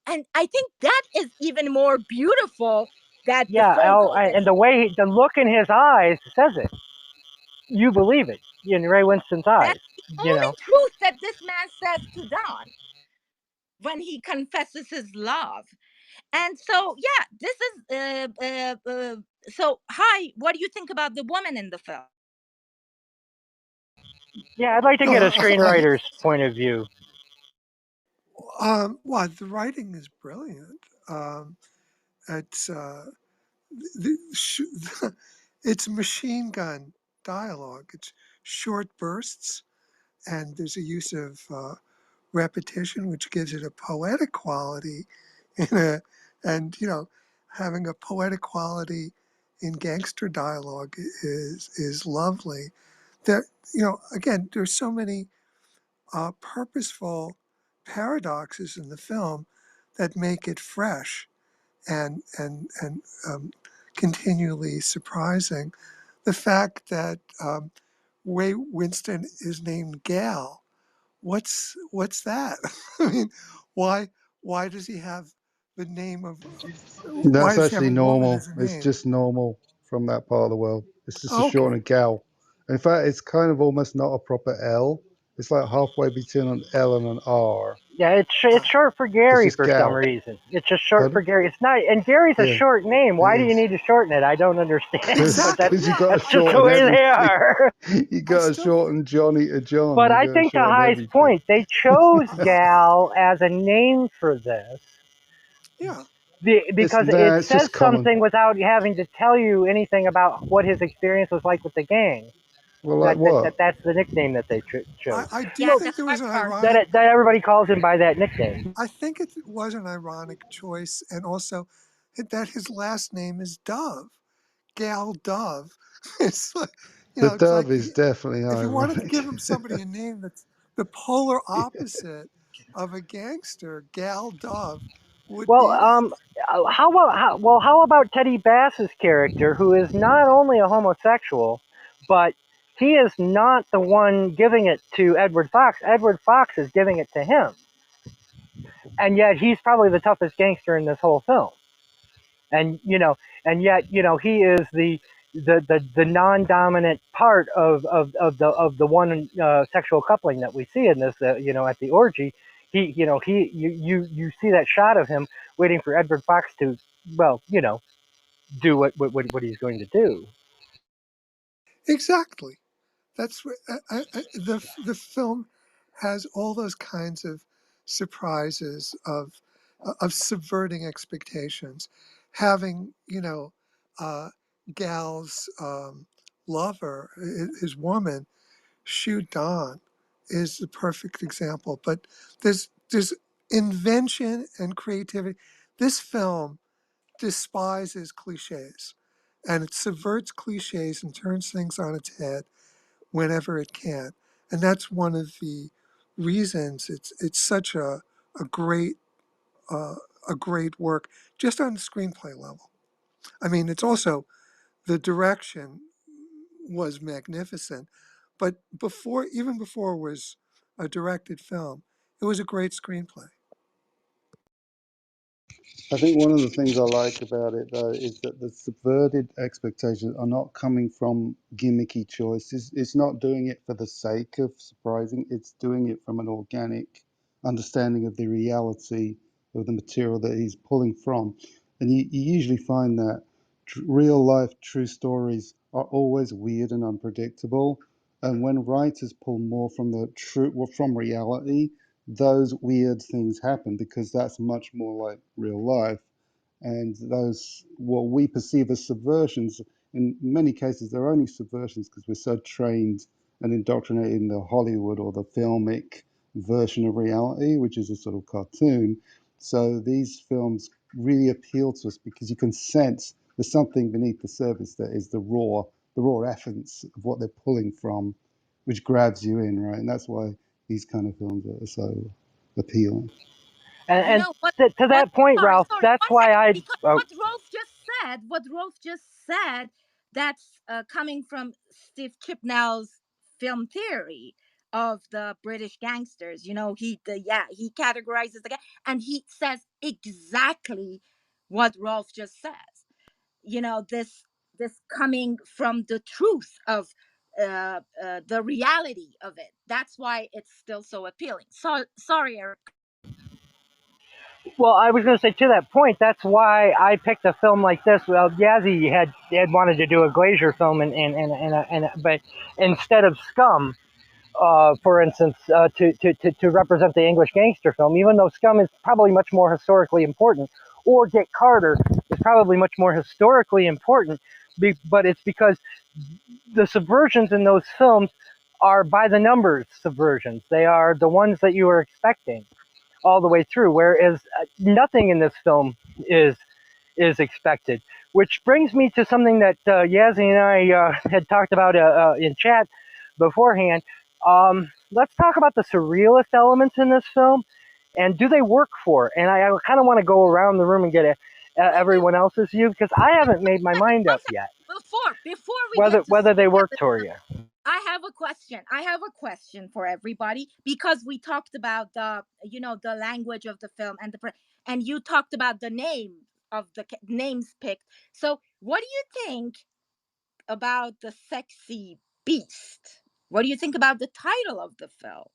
And I think that is even more beautiful, that the Yeah, phone call that and the way the look in his eyes says it. You believe it in Ray Winston's eyes. that's the You only know. truth that this man says to Don when he confesses his love. And so, yeah, this is so Hi, what do you think about the woman in the film? Yeah, I'd like to No, get a screenwriter's point of view. well, the writing is brilliant. It's the, it's machine gun dialogue. It's short bursts, and there's a use of repetition, which gives it a poetic quality. In a, and you know, having a poetic quality in gangster dialogue is lovely. There, you know, again, there's so many purposeful paradoxes in the film that make it fresh and continually surprising. The fact that Ray Winston is named Gal, what's that? I mean, why why does he have the name of why That's does he have actually a woman normal. as a It's name? just normal from that part of the world. It's just a Okay, shortened gal. In fact, it's kind of almost not a proper L. It's like halfway between an L and an R. Yeah, it's uh, short for It's Gary just for some gal. reason. It's just short for Pardon? Gary. It's not, and Gary's a Yeah, short name. it Why do you is. need to shorten it? I don't understand. But exactly. Because you Yeah, got to that's just the shorten way they everything. are. You I got to still shorten Johnny to John. But You I got to think to shorten High's everything. point, they chose Gal as a name for this yeah. because it It's says just common. something without having to tell you anything about what his experience was like with the gang. Well, like what? That's the nickname that they chose. I do Yeah, Well, the think there was hard an part. ironic. that everybody calls him by that nickname. I think it was an ironic choice, and also that his last name is Dove, Gal Dove. It's like, you The know, it's dove like is definitely if you wanted to ironic. give him somebody a name that's the polar opposite of a gangster, Gal Dove would Well, be that. how about Teddy Bass's character, who is not only a homosexual, but he is not the one giving it to Edward Fox. Edward Fox is giving it to him, and yet he's probably the toughest gangster in this whole film. And and yet he is the non-dominant part of the one sexual coupling that we see in this, at the orgy. You see that shot of him waiting for Edward Fox to, well, do what he's going to do. Exactly. That's what the film has, all those kinds of surprises of subverting expectations, having Gal's lover, his woman, shoot Don, is the perfect example. But there's invention and creativity. This film despises cliches, and it subverts cliches and turns things on its head whenever it can. And that's one of the reasons it's such a great uh, a great work just on the screenplay level. I mean, it's also, the direction was magnificent, but even before it was a directed film, it was a great screenplay. I think one of the things I like about it, though, is that the subverted expectations are not coming from gimmicky choices. It's not doing it for the sake of surprising. It's doing it from an organic understanding of the reality of the material that he's pulling from. And you usually find that real life true stories are always weird and unpredictable. And when writers pull more from the true, well, from reality, those weird things happen because that's much more like real life. And those, what we perceive as subversions, in many cases, they're only subversions because we're so trained and indoctrinated in the Hollywood or the filmic version of reality, which is a sort of cartoon. So these films really appeal to us because you can sense there's something beneath the surface that is the raw essence of what they're pulling from, which grabs you in, right? And that's why these kind of films are so appealing. And What? to that point, Sorry, Ralph, sorry. that's 1 why second, I. because Oh, what Rolf just said, that's coming from Steve Chibnall's film theory of the British gangsters. He categorizes the and he says exactly what Rolf just says. This coming from the truth of the reality of it. That's why it's still so appealing. So sorry, Eric. well, I was going to say, to that point, that's why I picked a film like this. Well, Yassi had wanted to do a Glazer film, but instead of Scum, for instance, to represent the English gangster film, even though Scum is probably much more historically important, or Dick Carter is probably much more historically important, but it's because the subversions in those films are by the numbers subversions. They are the ones that you were expecting all the way through, whereas nothing in this film is expected. Which brings me to something that Yassi and I had talked about in chat beforehand. Let's talk about the surrealist elements in this film, and do they work for it? And I kind of want to go around the room and get everyone else's view, because I haven't made my mind up yet Before we get to whether they work for you. I have a question for everybody, because we talked about the language of the film and you talked about the names picked. So what do you think about the sexy beast? What do you think about the title of the film?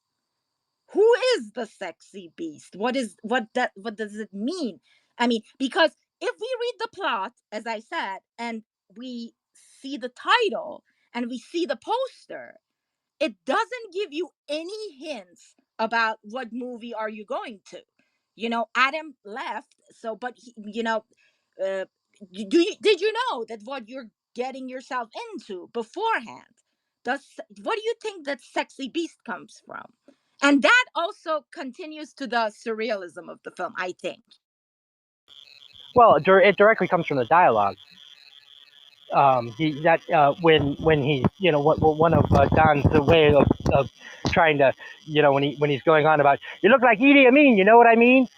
Who is the sexy beast? What does it mean? I mean, because if we read the plot, as I said, and we see the title and we see the poster, it doesn't give you any hints about what movie are you going to. Adam left, so but did you know that what you're getting yourself into beforehand? What do you think that sexy beast comes from? And that also continues to the surrealism of the film, I think. Well, it directly comes from the dialogue. When he, one of Don's way of trying to, when he's going on about, you look like Idi Amin, you know what I mean?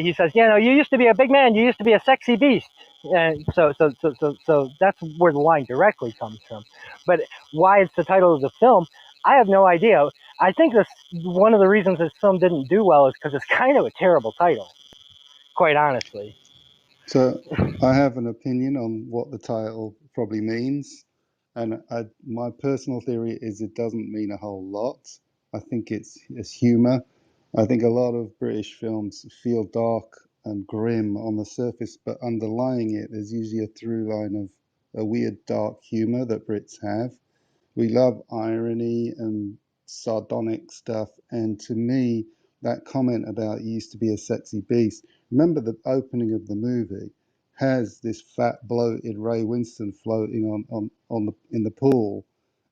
He says, you used to be a big man, you used to be a sexy beast. And so that's where the line directly comes from. But why it's the title of the film, I have no idea. I think one of the reasons this film didn't do well is because it's kind of a terrible title, quite honestly. So I have an opinion on what the title probably means. And my personal theory is it doesn't mean a whole lot. I think it's humour. I think a lot of British films feel dark and grim on the surface, but underlying it, there's usually a through line of a weird dark humour that Brits have. We love irony and sardonic stuff. And to me, that comment about it used to be a sexy beast. Remember the opening of the movie has this fat, bloated Ray Winston floating in the pool.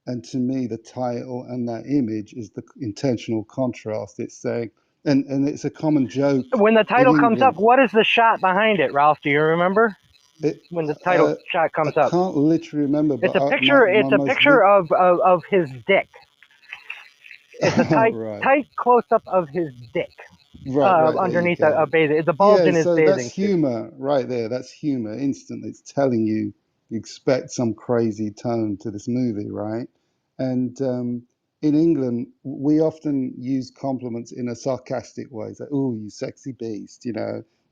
And to me, the title and that image is the intentional contrast. It's saying, and it's a common joke When the in title comes up, England. what is the shot behind it, Ralph? Do you remember? It, When the title shot I comes up, can't literally remember, it's but a picture. It's my a most picture of his dick. It's a right. tight close up of his dick Right, there you underneath go. a bathing. The bulge Yeah, in his so that's bathing suit. humor right there. That's humor instantly. It's telling you expect some crazy tone to this movie, right? And in England, we often use compliments in a sarcastic way. It's like, "Oh, you sexy beast,"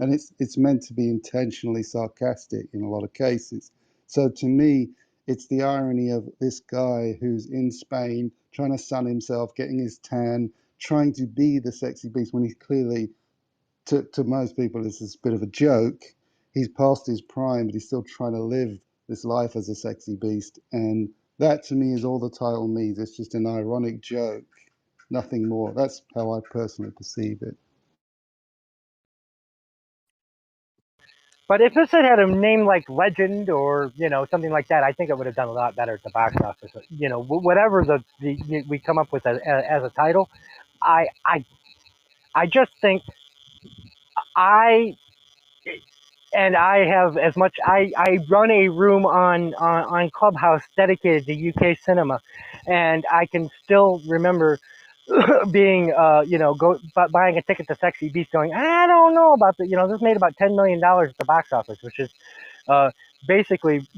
and it's meant to be intentionally sarcastic in a lot of cases. So to me, it's the irony of this guy who's in Spain trying to sun himself, getting his tan, trying to be the sexy beast when he's clearly, to most people, this is a bit of a joke. He's past his prime, but he's still trying to live this life as a sexy beast. And that to me is all the title means. It's just an ironic joke, nothing more. That's how I personally perceive it. But if this had a name like Legend or something like that, I think it would have done a lot better at the box office. Whatever we come up with as a title, I just think I and I have as much. I run a room on Clubhouse dedicated to UK cinema, and I can still remember being buying a ticket to Sexy Beast, going, I don't know about the this made about $10 million at the box office, which is uh, basically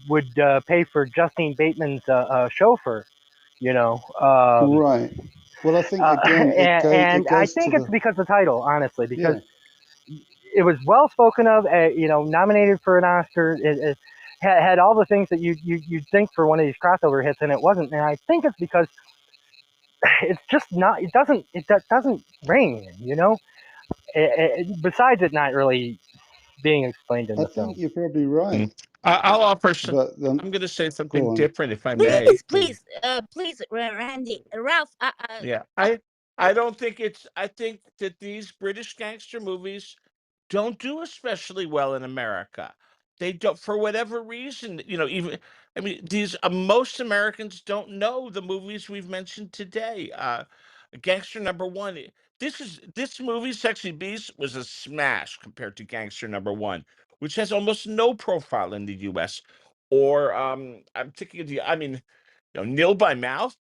would pay for Justine Bateman's chauffeur, you know. Right. Well, I think again, it And I goes to think it's the, because of the title, honestly, because yeah. it was well spoken of, nominated for an Oscar. It had all the things that you'd think for one of these crossover hits, and it wasn't. And I think it's because it's just not. It doesn't ring. Besides it not really being explained in I the think film. you're probably right, I'll offer some. but I'm going to say something go on. different, if I may. Please, Randy, Ralph. Yeah, I don't think it's. I think that these British gangster movies don't do especially well in America. They don't, for whatever reason. Even, I mean, these most Americans don't know the movies we've mentioned today. Gangster Number One. This movie, Sexy Beast, was a smash compared to Gangster Number One, which has almost no profile in the U.S. Or I'm thinking of the. I mean, Nil by Mouth.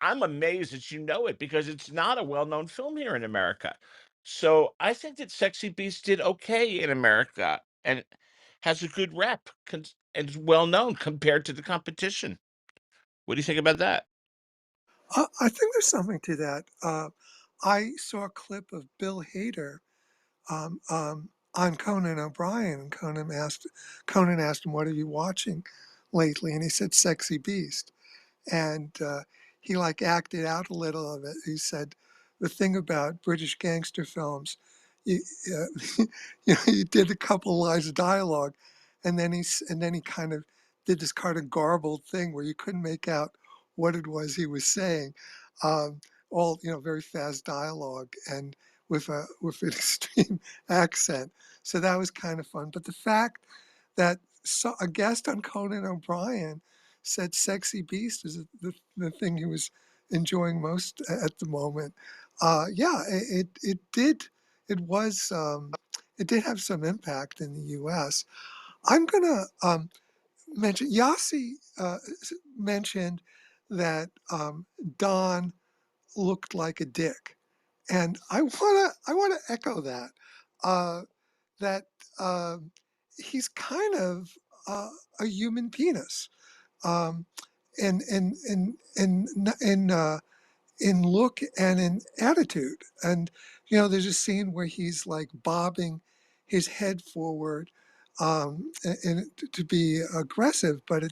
I'm amazed that you know it because it's not a well-known film here in America. So I think that Sexy Beast did okay in America and has a good rep and is well known compared to the competition. What do you think about that? I think there's something to that. I saw a clip of Bill Hader on Conan O'Brien, and Conan asked him, "What are you watching lately?" And he said, "Sexy Beast." And he like acted out a little of it. He said, "The thing about British gangster films, you, you did a couple lines of dialogue, and then he kind of did this kind of garbled thing where you couldn't make out what it was he was saying. Um, all very fast dialogue and with an extreme accent. So that was kind of fun. But the fact that a guest on Conan O'Brien said "Sexy Beast" is the thing he was enjoying most at the moment. Yeah, it did have some impact in the U.S. I'm gonna mention Yassi mentioned that Don looked like a dick, and I wanna echo that. Uh, that he's kind of a human penis um, in look and in attitude. And there's a scene where he's like bobbing his head forward and to be aggressive, but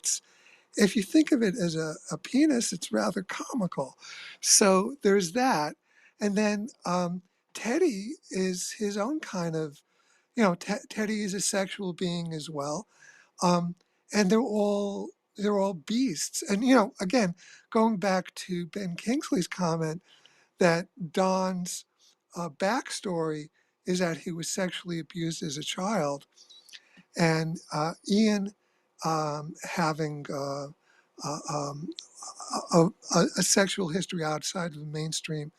if you think of it as a penis, it's rather comical. So there's that. And then Teddy is his own kind of, Teddy is a sexual being as well. And they're all beasts. And, again, going back to Ben Kingsley's comment that Don's backstory is that he was sexually abused as a child, and Ian having a sexual history outside of the mainstream.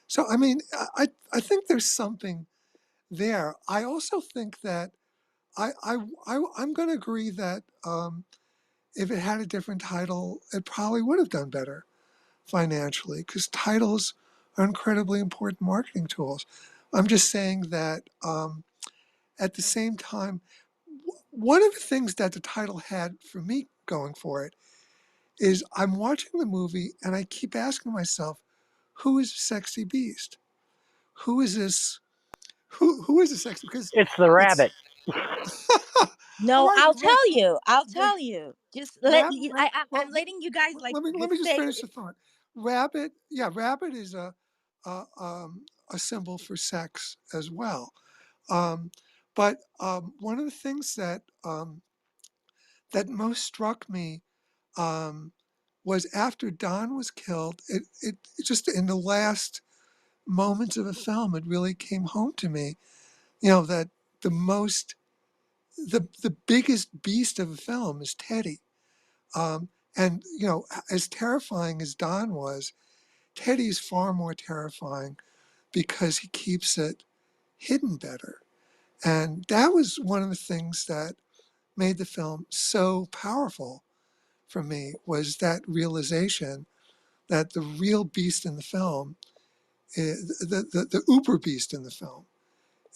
So, I mean, I think there's something there. I also think that I'm going to agree that if it had a different title, it probably would have done better financially, because titles are incredibly important marketing tools. I'm just saying that at the same time, one of the things that the title had for me going for it is I'm watching the movie and I keep asking myself, who is the sexy beast? Who is this? Who is the sexy? Because It's the it's rabbit. all No, right. I'll tell you. I'll Ra- tell you. Just let well, I'm letting you guys like let me just say. finish the thought. Rabbit, yeah, rabbit is a symbol for sex as well. Um, but one of the things that most struck me was after Don was killed. It just in the last moments of the film, it really came home to me. That the most the biggest beast of the film is Teddy. And as terrifying as Don was, Teddy's far more terrifying because he keeps it hidden better. And that was one of the things that made the film so powerful for me, was that realization that the real beast in the film, the uber beast in the film,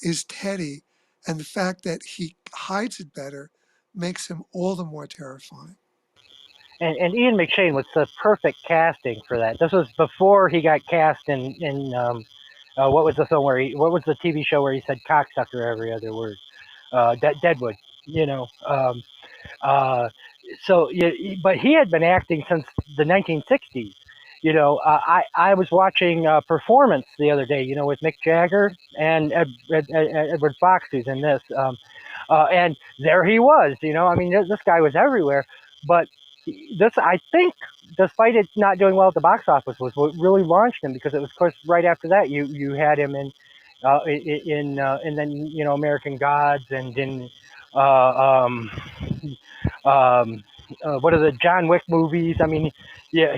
is Teddy, and the fact that he hides it better makes him all the more terrifying. And Ian McShane was the perfect casting for that. This was before he got cast in what was the film what was the TV show where he said cocksucker every other word? Deadwood. You know. Uh, so, but he had been acting since the 1960s. I was watching Performance the other day. With Mick Jagger and Edward Fox, who's in this. And there he was. I mean, this guy was everywhere. But this, I think, despite it not doing well at the box office, was what really launched him, because it was, of course, right after that you had him and then American Gods, and in what are the John Wick movies? I mean, yeah,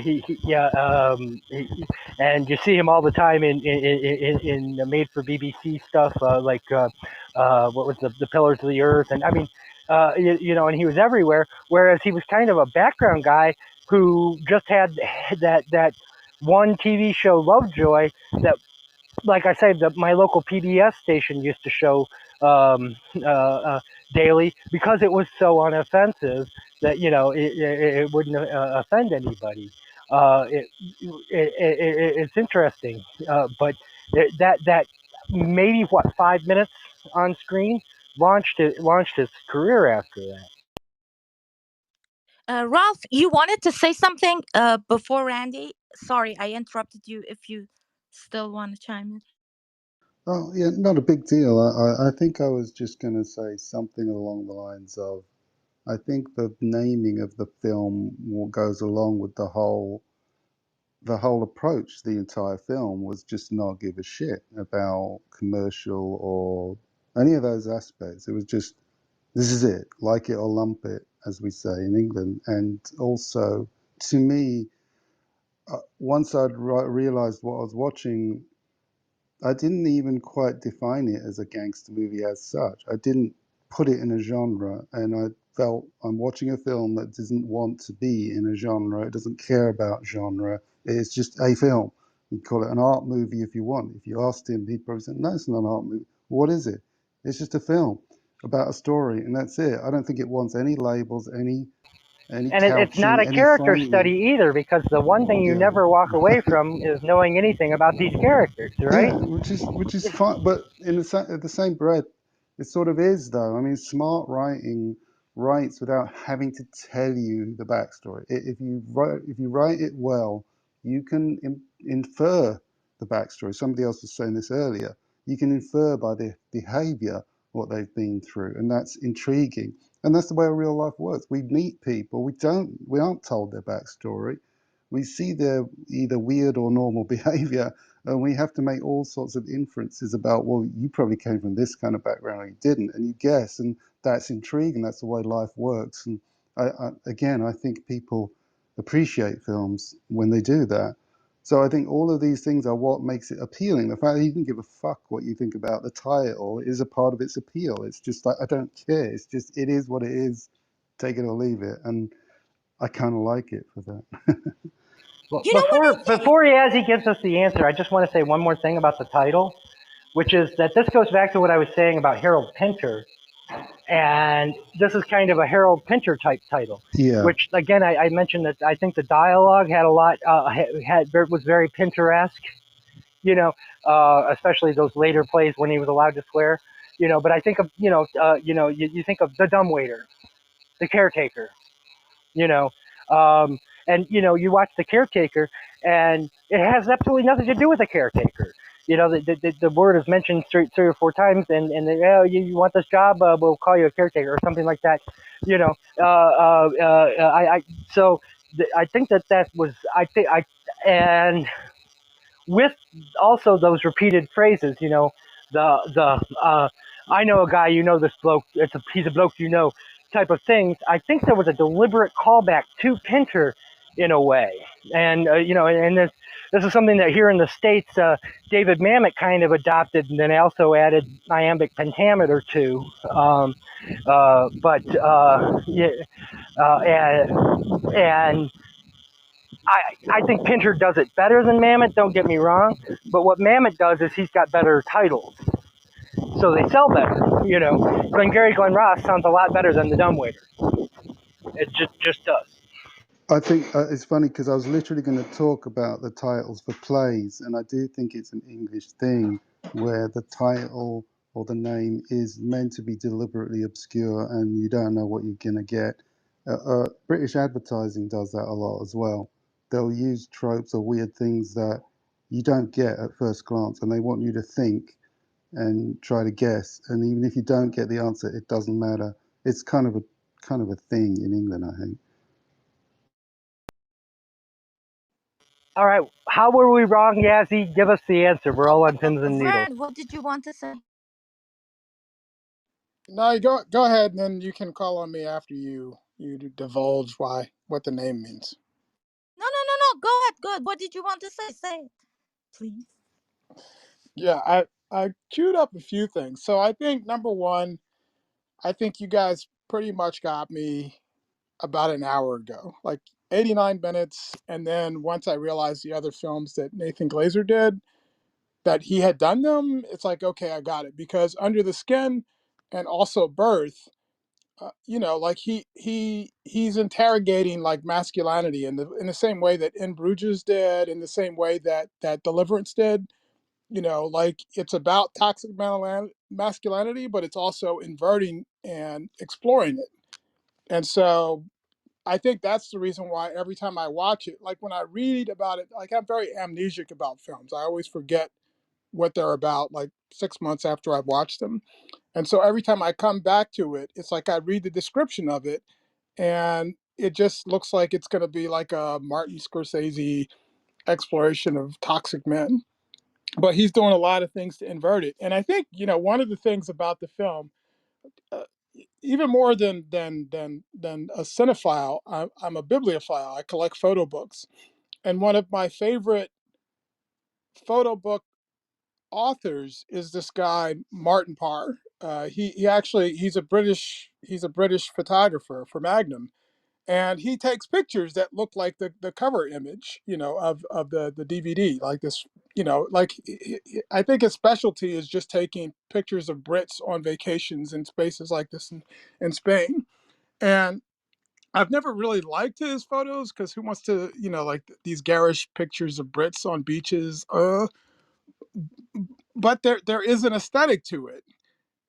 and you see him all the time in the made for BBC stuff, like what was the Pillars of the Earth, and I mean, and he was everywhere. Whereas he was kind of a background guy who just had that one TV show, Lovejoy, that, like I said, my local PBS station used to show daily, because it was so unoffensive that it wouldn't offend anybody. It's interesting, but that maybe 5 minutes on screen launched his career after that. Rolf, you wanted to say something before Randy? Sorry, I interrupted you. If you still want to chime in. Oh, yeah, not a big deal. I think I was just going to say something along the lines of, I think the naming of the film goes along with the whole approach. The entire film was just not give a shit about commercial or any of those aspects. It was just, this is it, like it or lump it, as we say in England. And also, to me, once I'd realized what I was watching, I didn't even quite define it as a gangster movie as such. I didn't put it in a genre, and I felt I'm watching a film that doesn't want to be in a genre. It doesn't care about genre. It's just a film. You call it an art movie if you want. If you asked him, he'd probably say, no, it's not an art movie. What is it? It's just a film about a story, and that's it. I don't think it wants any labels, any And it's not couching, a any character framing. study either, because the one thing you Yeah. never walk away from is knowing anything about these characters, right? Yeah, which is fine, but at the same breath, It sort of is, though. I mean, smart writing writes without having to tell you the backstory. If you write it well, you can infer the backstory. Somebody else was saying this earlier. You can infer by their behaviour what they've been through, and that's intriguing. And that's the way real life works. We meet people. We aren't told their backstory. We see their either weird or normal behaviour, and we have to make all sorts of inferences about, well, you probably came from this kind of background or you didn't, and you guess, and that's intriguing. That's the way life works. And I think people appreciate films when they do that. So I think all of these things are what makes it appealing. The fact that you can give a fuck what you think about the title is a part of its appeal. It's just like, I don't care. It's just, it is what it is. Take it or leave it. And I kind of like it for that. Well, You know what I think? before Yassi gives us the answer, I just want to say one more thing about the title, which is that this goes back to what I was saying about Harold Pinter. And this is kind of a Harold Pinter type title, Yeah. which again, I mentioned that I think the dialogue had a lot, was very Pinteresque, you know, especially those later plays when he was allowed to swear, you know, but I think of, you think of the dumbwaiter, the caretaker, you know, and, you watch the caretaker and it has absolutely nothing to do with the caretaker. You know, the word is mentioned three or four times, and they, oh, you want this job? We'll call you a caretaker or something like that. You know, I think that was, and with also those repeated phrases, you know, I know a guy, you know, this bloke, he's a bloke, you know, type of things. I think there was a deliberate callback to Pinter in a way, and and this is something that here in the States, David Mamet kind of adopted, and then also added iambic pentameter to. And I think Pinter does it better than Mamet, don't get me wrong, but what Mamet does is he's got better titles, so they sell better, you know. Glengarry Glen Ross sounds a lot better than the dumbwaiter. It just does. I think it's funny because I was literally going to talk about the titles for plays, and I do think it's an English thing where the title or the name is meant to be deliberately obscure and you don't know what you're going to get. British advertising does that a lot as well. They'll use tropes or weird things that you don't get at first glance, and they want you to think and try to guess. And even if you don't get the answer, it doesn't matter. It's kind of a thing in England, I think. All right, how were we wrong, Yassi? Give us the answer. We're all on pins and needles. Vern, what did you want to say? No, you go ahead, and then you can call on me after you divulge what the name means. No. Go ahead. What did you want to say? Say it, please. Yeah, I queued up a few things. So I think number one, I think you guys pretty much got me about an hour ago, like 89 minutes. And then once I realized the other films that Nathan Glazer did, that he had done them, it's like, okay, I got it. Because Under the Skin and also Birth, like he's interrogating like masculinity in the same way that In Bruges did, in the same way that Deliverance did. Like it's about toxic masculinity, but it's also inverting and exploring it. And so I think that's the reason why every time I watch it, like when I read about it, like I'm very amnesic about films. I always forget what they're about like 6 months after I've watched them. And so every time I come back to it, it's like I read the description of it and it just looks like it's going to be like a Martin Scorsese exploration of toxic men. But he's doing a lot of things to invert it. And I think, one of the things about the film, uh, even more than a cinephile, I'm a bibliophile. I collect photo books. And one of my favorite photo book authors is this guy Martin Parr. He's a British photographer for Magnum, and he takes pictures that look like the cover image, of the DVD, like this, like I think his specialty is just taking pictures of Brits on vacations in spaces like this in Spain. And I've never really liked his photos because who wants to, like these garish pictures of Brits on beaches? But there is an aesthetic to it.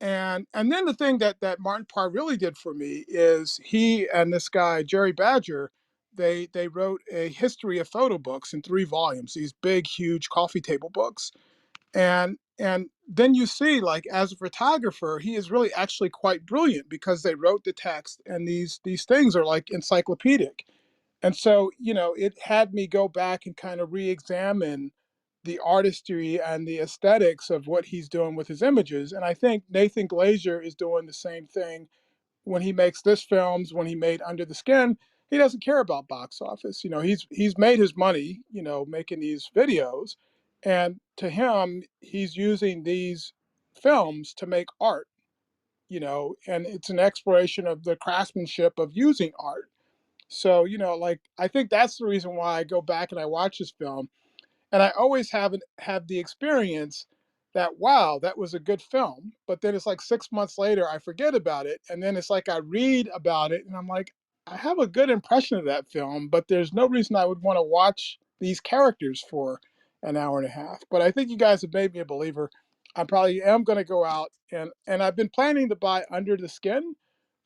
And then the thing that Martin Parr really did for me is he and this guy Jerry Badger, they wrote a history of photo books in 3 volumes, these big, huge coffee table books. And then you see, like, as a photographer, he is really actually quite brilliant because they wrote the text, and these things are like encyclopedic. And so, it had me go back and kind of re-examine the artistry and the aesthetics of what he's doing with his images. And I think Nathan Glazer is doing the same thing when he makes this films, when he made Under the Skin. He doesn't care about box office. He's made his money, making these videos. And to him, he's using these films to make art, and it's an exploration of the craftsmanship of using art. So, like, I think that's the reason why I go back and I watch this film, and I always have the experience that, wow, that was a good film. But then it's like 6 months later, I forget about it, and then it's like I read about it, and I'm like, I have a good impression of that film, but there's no reason I would want to watch these characters for an hour and a half. But I think you guys have made me a believer. I probably am going to go out, and I've been planning to buy Under the Skin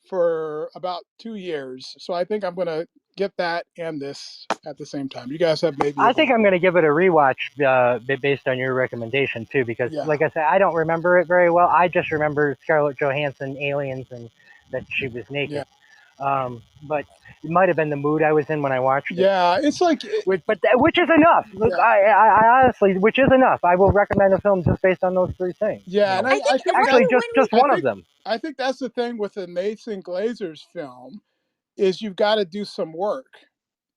for about 2 years. So I think I'm going to get that and this at the same time. You guys have made me. I think I'm going to give it a rewatch based on your recommendation too, because like I said, I don't remember it very well. I just remember Scarlett Johansson, aliens, and that she was naked. But it might have been the mood I was in when I watched it. Yeah, it's like, which is enough. Yeah. I honestly, which is enough. I will recommend a film just based on those 3 things. Yeah, and I think actually just one of them. I think that's the thing with the Nathan Glazer's film is you've got to do some work.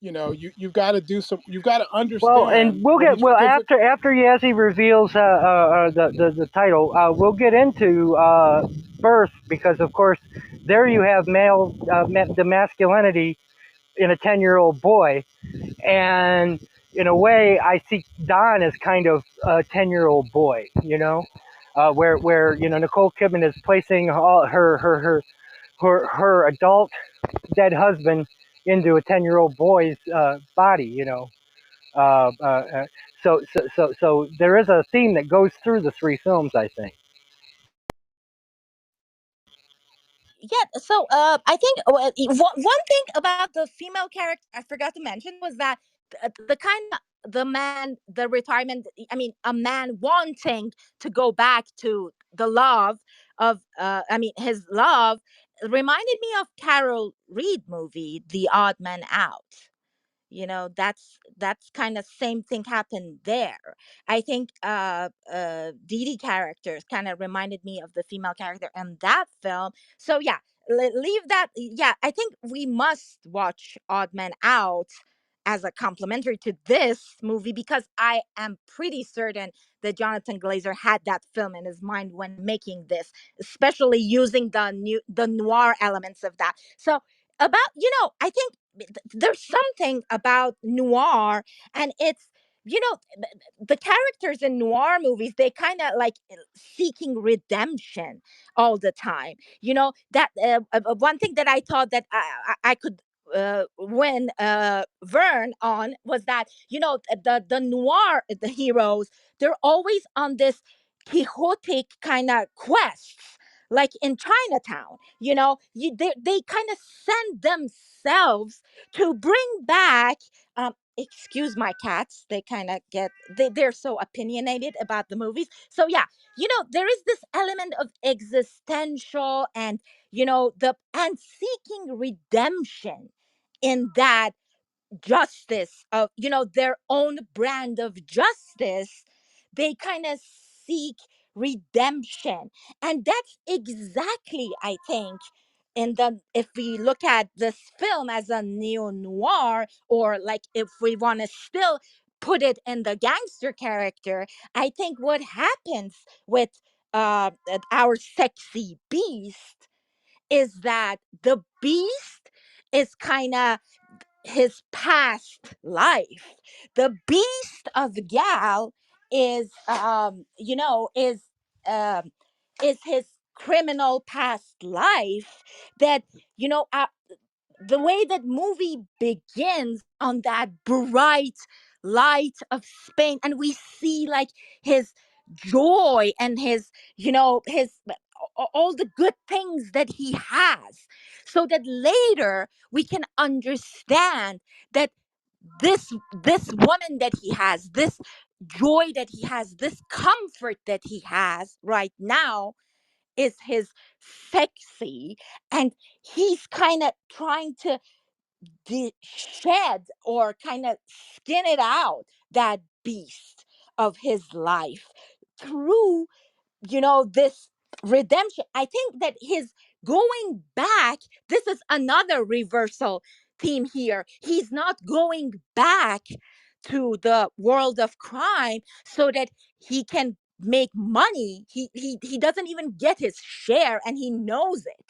You've got to do some. You've got to understand. Well, and after Yassi reveals the title, we'll get into birth, because of course there you have the masculinity in a 10-year-old boy, and in a way I see Don as kind of a 10-year-old boy. Where Nicole Kidman is placing all her adult dead husband into a 10-year-old boy's body, so there is a theme that goes through the 3 films, I think. Yeah, so I think one thing about the female character I forgot to mention was that the kind of the retirement, I mean, a man wanting to go back to the love of, his love, reminded me of Carol Reed movie, The Odd Man Out. That's kind of same thing happened there. I think Dee characters kind of reminded me of the female character in that film. So yeah, leave that. Yeah, I think we must watch Odd Man Out as a complementary to this movie, because I am pretty certain that Johnathan Glazer had that film in his mind when making this, especially using the noir elements of that. So about, I think there's something about noir, and it's, the characters in noir movies, they kind of like seeking redemption all the time. That one thing that I thought that I could win Vern on was that, the noir, the heroes, they're always on this quixotic kind of quests, like in Chinatown. They kind of send themselves to bring back, excuse my cats, they kind of they're so opinionated about the movies. So yeah, there is this element of existential and, and seeking redemption in that justice of, their own brand of justice. They kind of seek redemption, and that's exactly, I think, if we look at this film as a neo-noir, or like if we want to still put it in the gangster character, I think what happens with our sexy beast is that the beast is kind of his past life. The beast of Gal is, um is his criminal past life. That, the way that movie begins on that bright light of Spain, and we see like his joy and his, his all the good things that he has, so that later we can understand that this woman that he has, this joy that he has, this comfort that he has right now is his sexy, and he's kind of trying to shed or kind of skin it out, that beast of his life, through this redemption. I think that his going back, this is another reversal theme here. He's not going back to the world of crime so that he can make money. He doesn't even get his share, and he knows it.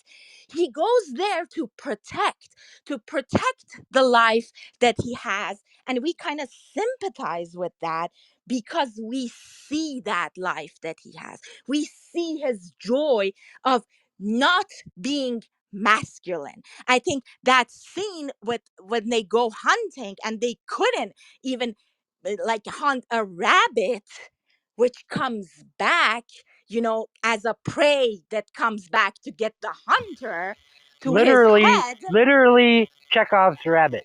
He goes there to protect the life that he has, and we kind of sympathize with that because we see that life that he has. We see his joy of not being masculine. I think that scene with when they go hunting and they couldn't even like hunt a rabbit, which comes back, as a prey that comes back to get the hunter to his Literally, head. literally Chekhov's rabbit.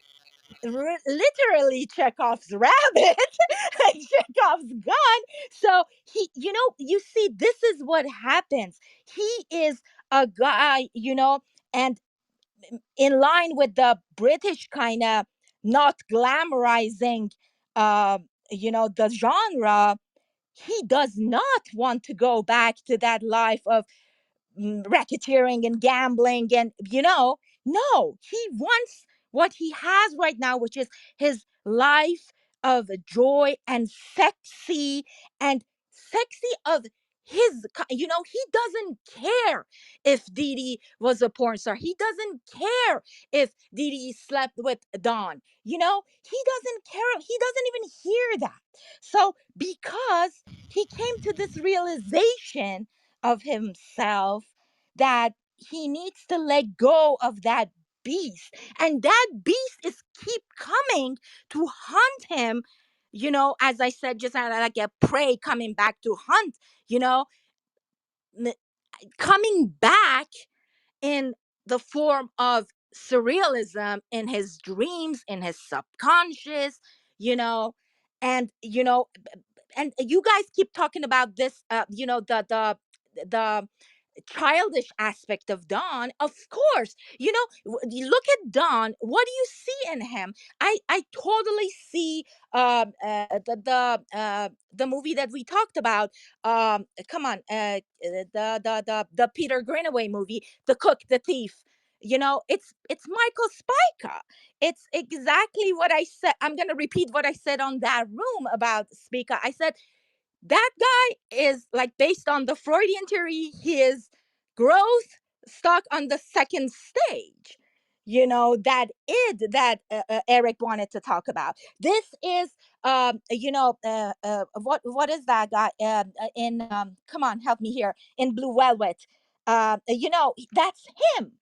Literally Chekhov's rabbit, Chekhov's gun. So you see, this is what happens. He is a guy, and in line with the British kind of not glamorizing, the genre. He does not want to go back to that life of racketeering and gambling, and no, he wants what he has right now, which is his life of joy and sexy of his he doesn't care if Didi was a porn star. He doesn't care if Didi slept with Don. He doesn't care. He doesn't even hear that. So because he came to this realization of himself, that he needs to let go of that beast, and that beast is keep coming to hunt him, as I said, just like a prey coming back to hunt, you know n- coming back in the form of surrealism, in his dreams, in his subconscious, you know and and you guys keep talking about this, the childish aspect of Don. Of course, you look at Don. What do you see in him? I totally see the movie that we talked about. Come on, the Peter Greenaway movie, The Cook, the Thief. It's Michael Spica. It's exactly what I said. I'm gonna repeat what I said on that room about Spica. I said that guy is like, based on the Freudian theory, he is growth stuck on the second stage. That id that Eric wanted to talk about. This is, what is that guy in come on, help me here, in Blue Velvet. That's him.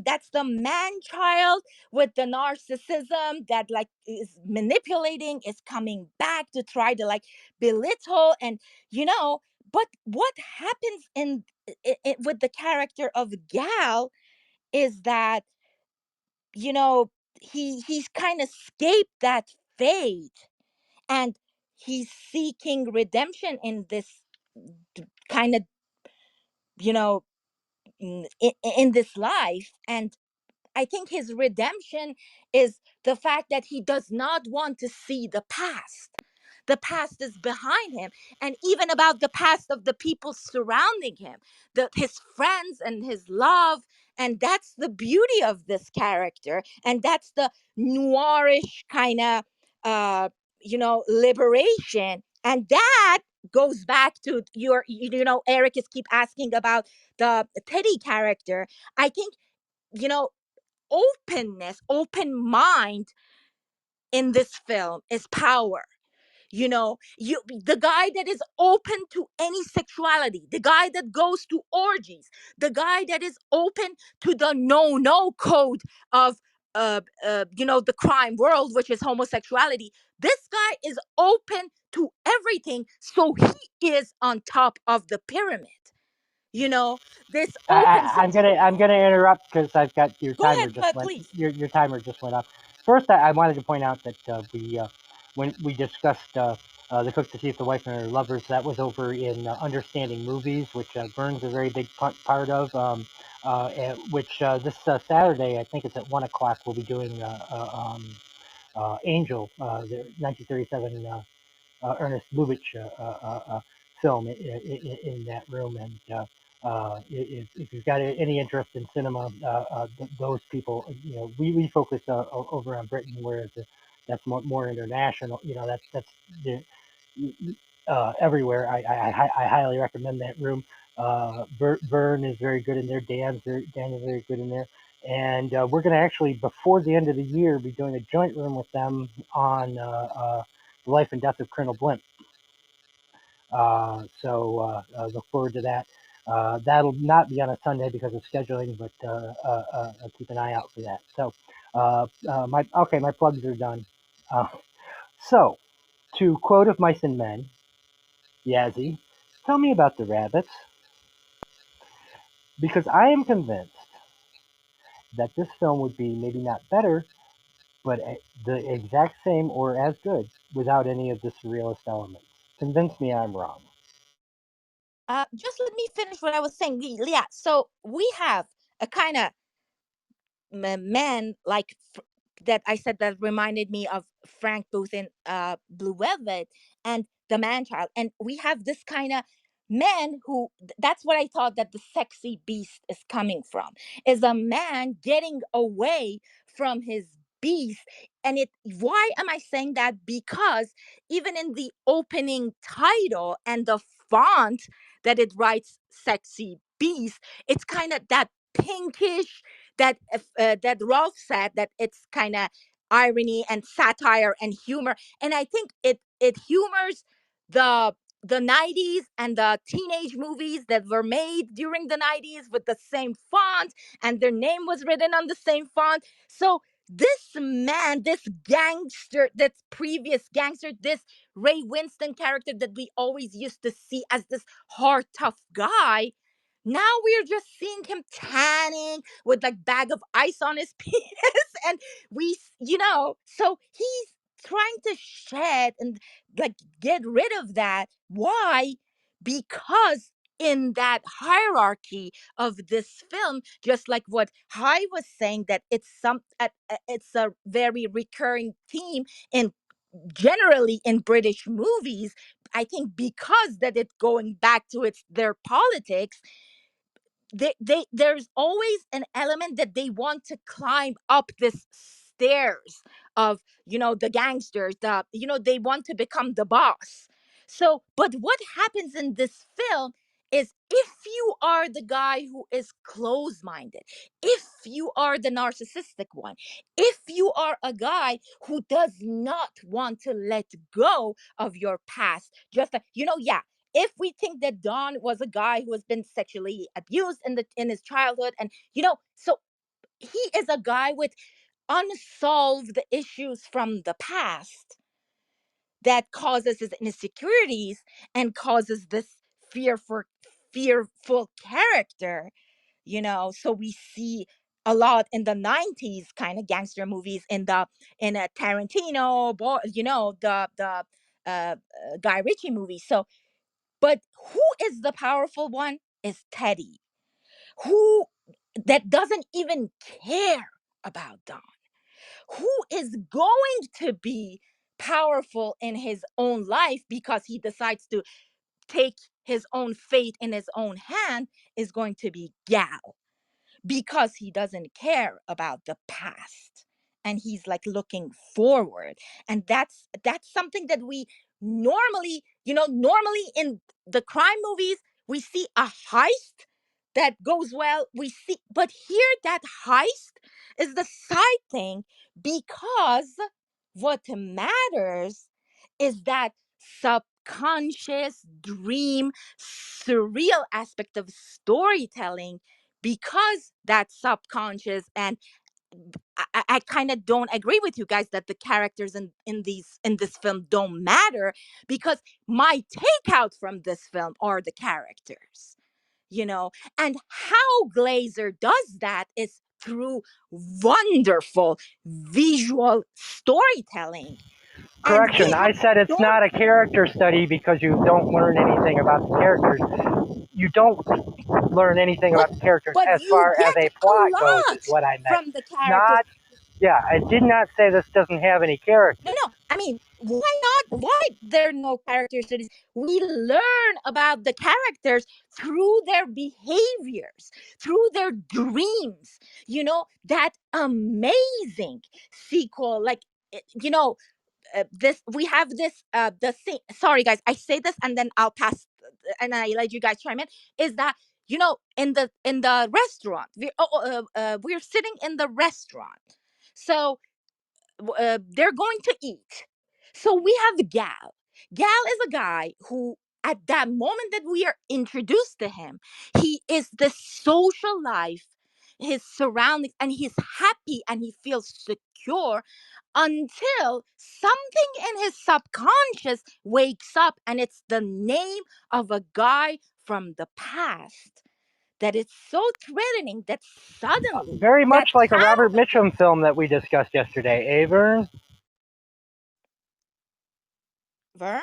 That's the man child with the narcissism that like is manipulating, is coming back to try to like belittle, and but what happens with the character of Gal is that he's kind of escaped that fate, and he's seeking redemption in this kind of you know in this life. And I think his redemption is the fact that he does not want to see the past. The past is behind him, and even about the past of the people surrounding him, his friends and his love. And that's the beauty of this character, and that's the noirish kind of, liberation. And that goes back to Eric is keep asking about the Teddy character. I think you know openness, open mind in this film is power. The guy that is open to any sexuality, the guy that goes to orgies, the guy that is open to the no code of the crime world, which is homosexuality. This guy is open to everything, so he is on top of the pyramid. You know, this I, opens I, it. I'm gonna interrupt because I've got your Go timer ahead, just went. please. Your timer just went up. First, I wanted to point out that when we discussed the cook to see if the wife and her lovers, that was over in Understanding Movies, which Vern's a very big part of. Which this Saturday, I think it's at 1 o'clock. We'll be doing Angel, the 1937 Ernest Lubitsch film in that room. And if you've got any interest in cinema, those people, we focus over on Britain, whereas that's more international. That's the, everywhere. I highly recommend that room. Vern is very good in there. Dan is very good in there. And we're going to actually, before the end of the year, be doing a joint room with them on the life and death of Colonel Blimp. So look forward to that. That'll not be on a Sunday because of scheduling, but keep an eye out for that. So my plugs are done. So to quote of Mice and Men, Yassi, tell me about the rabbits, because I am convinced that this film would be maybe not better, but the exact same or as good without any of the surrealist elements. Convince me I'm wrong. Just let me finish what I was saying. Yeah, so we have a kind of man like that I said that reminded me of Frank Booth in Blue Velvet and the man child. And we have this kind of man who, that's what I thought that the sexy beast is coming from, is a man getting away from his beast. And why am I saying that? Because even in the opening title and the font that it writes sexy beast, it's kind of that pinkish, that Rolf said that it's kind of irony and satire and humor, and I think it humors the the 90s and the teenage movies that were made during the 90s with the same font, and their name was written on the same font. So this man, this gangster, this previous gangster, this Ray Winston character that we always used to see as this hard, tough guy, now we're just seeing him tanning with like bag of ice on his penis, and so he's trying to shed and like get rid of that. Why? Because in that hierarchy of this film, just like what Hai was saying, that it's a very recurring theme in generally in British movies. I think because that it's going back to their politics, there's always an element that they want to climb up this stairs of the gangsters, they want to become the boss. So but what happens in this film is, if you are the guy who is close-minded, if you are the narcissistic one, if you are a guy who does not want to let go of your past, just like, yeah, if we think that Don was a guy who has been sexually abused in his childhood, and so he is a guy with unsolved issues from the past that causes his insecurities and causes this fearful character. So we see a lot in the 90s kind of gangster movies, in a Tarantino, the Guy Ritchie movies. So but who is the powerful one? Is Teddy, who that doesn't even care about Don, who is going to be powerful in his own life because he decides to take his own fate in his own hand, is going to be Gal, because he doesn't care about the past, and he's like looking forward. And that's something that we normally in the crime movies, we see a heist that goes well, we see, but here that heist is the side thing, because what matters is that subconscious dream, surreal aspect of storytelling, because that's subconscious. And I kind of don't agree with you guys that the characters in this film don't matter, because my takeout from this film are the characters. you know. And how Glazer does that is through wonderful visual storytelling. And we Correction, have I said it's so not a character study because you don't learn anything about the characters. You don't learn anything but about the characters but as you far as get a a plot goes, is lot what I meant. from the characters. Not, yeah, I did not say this doesn't have any characters. No, I mean, why not? Why there are no character studies? We learn about the characters through their behaviors, through their dreams. You know, that amazing sequel, like, you know, this we have this the thing. Sorry, guys, I say this and then I'll pass, and I let you guys chime in. Is that, you know, in the restaurant, we're sitting in the restaurant, so they're going to eat. So we have Gal. Gal is a guy who, at that moment that we are introduced to him, he is the social life, his surroundings, and he's happy and he feels secure until something in his subconscious wakes up, and it's the name of a guy from the past that is so threatening that suddenly Very that much like a town. Robert Mitchum film that we discussed yesterday, Vern? Vern?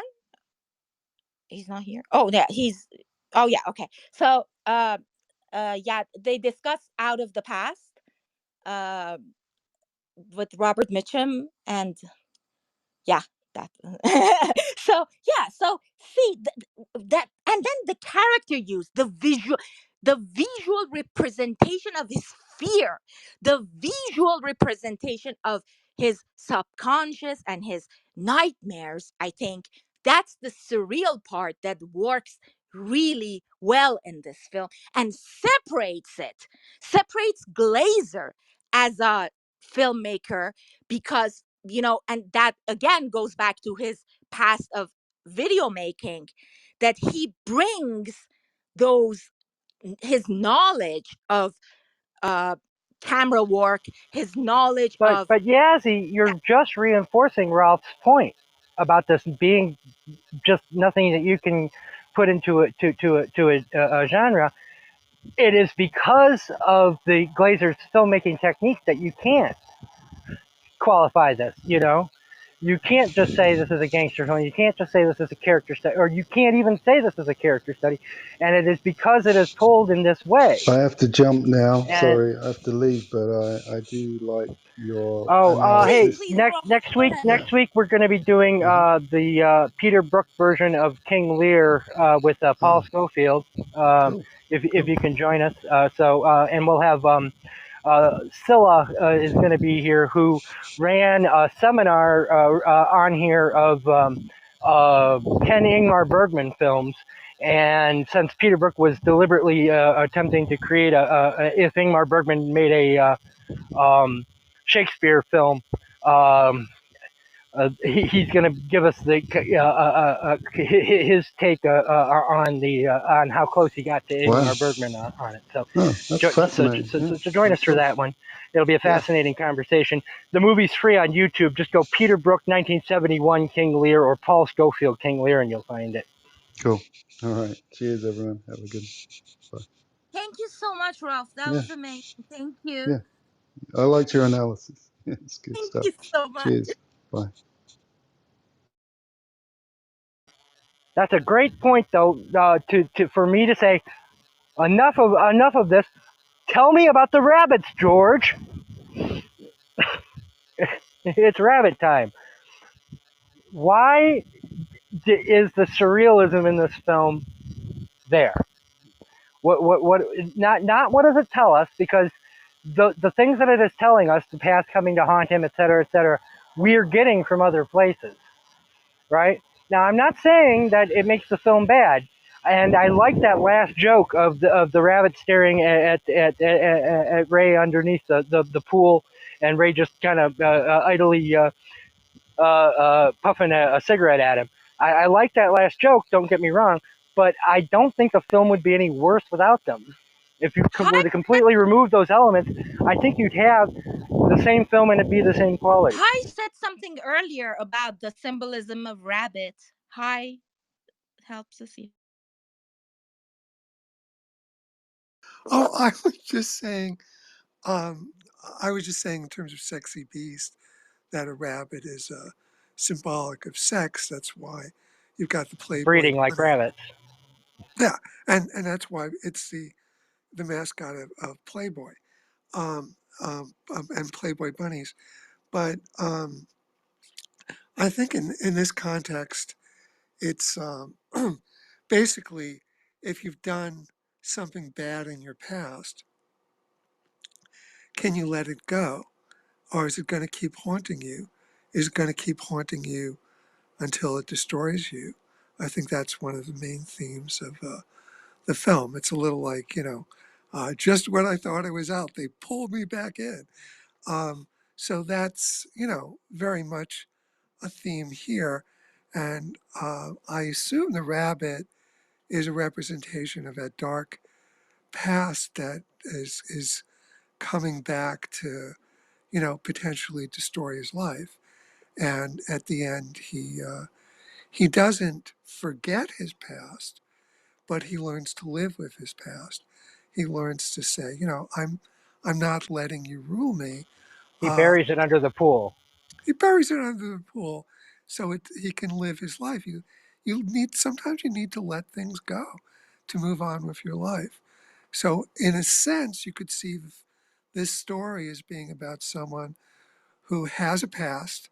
He's not here. Oh, yeah, he's. Oh, yeah. Okay. So, yeah, they discuss Out of the Past, uh, with Robert Mitchum, and yeah, that. So yeah, so see that, and then the character use the visual representation of his fear, the visual representation of his subconscious and his nightmares. I think that's the surreal part that works really well in this film and separates Glazer as a filmmaker, because, you know, and that again goes back to his past of video making, that he brings those, his knowledge of uh camera work, his knowledge But of. Yazzie, Yeah, you're just reinforcing Ralph's point about this being just nothing that you can put into a genre. It is because of the Glazer's filmmaking technique that you can't qualify this. You know, you can't just say this is a gangster film. You can't just say this is a character study, or you can't even say this is a character study. And it is because it is told in this way. I have to jump now. And Sorry, I have to leave, but I do like your please, hey, analysis. please, Rolf, go ahead. Yeah. next week we're going to be doing the Peter Brook version of King Lear with Paul Oh, Schofield. cool. If Cool. you can join us, and we'll have Scylla is going to be here, who ran a seminar on here of Ken Ingmar Bergman films. And since Peter Brook was deliberately attempting to create if Ingmar Bergman made a Shakespeare film, he's going to give us his take on how close he got to Wow. Ingmar Bergman on it. So, Oh, that's fascinating. Yeah, join us for cool. that one. It'll be a Yeah. fascinating conversation. The movie's free on YouTube. Just go Peter Brook 1971 King Lear or Paul Schofield King Lear, and you'll find it. Cool. All right. Cheers, everyone. Have a good. Bye. Thank you so much, Rolf. That Yeah. was amazing. Thank you. Yeah. I liked your analysis. Yeah, it's good Thank stuff. you so much. Cheers. Bye. That's a great point, though, for me to say enough of this. Tell me about the rabbits, George. It's rabbit time. Why is the surrealism in this film there? What? Not what does it tell us? Because the things that it is telling us, the past coming to haunt him, etc., we're getting from other places, right? Now, I'm not saying that it makes the film bad, and I like that last joke of the rabbit staring at Ray underneath the pool, and Ray just kind of idly puffing a cigarette at him. I like that last joke, don't get me wrong, but I don't think the film would be any worse without them. If you were to completely remove those elements, I think you'd have the same film and it'd be the same quality. Hi said something earlier about the symbolism of rabbits. Hi helps us here. Oh, I was just saying. I was just saying in terms of sexy beast that a rabbit is symbolic of sex. That's why you've got the Playboy Breeding like bunny. rabbits. Yeah, and that's why it's the mascot of Playboy, and Playboy bunnies. But I think in this context, it's basically if you've done something bad in your past, can you let it go? Or is it going to keep haunting you? Is it going to keep haunting you until it destroys you? I think that's one of the main themes of the film. It's a little like, just when I thought I was out, they pulled me back in. So that's, very much a theme here. And I assume the rabbit is a representation of that dark past that is coming back to, potentially destroy his life. And at the end, he doesn't forget his past, but he learns to live with his past. He learns to say, I'm not letting you rule me. He Uh, buries it under the pool. he buries it under the pool so he can live his life. Sometimes you need to let things go to move on with your life. So in a sense, you could see this story as being about someone who has a past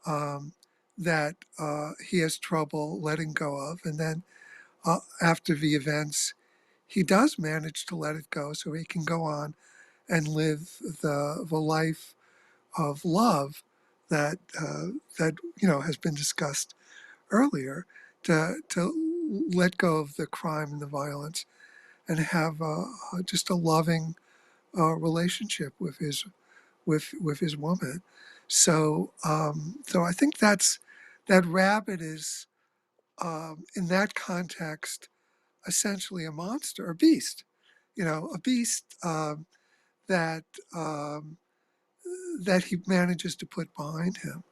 um, that he has trouble letting go of. And then after the events, he does manage to let it go so he can go on and live the life of love that has been discussed earlier, to let go of the crime and the violence and have just a loving relationship with his woman. So I think that rabbit is in that context essentially a monster, a beast. A beast that um, that he manages to put behind him.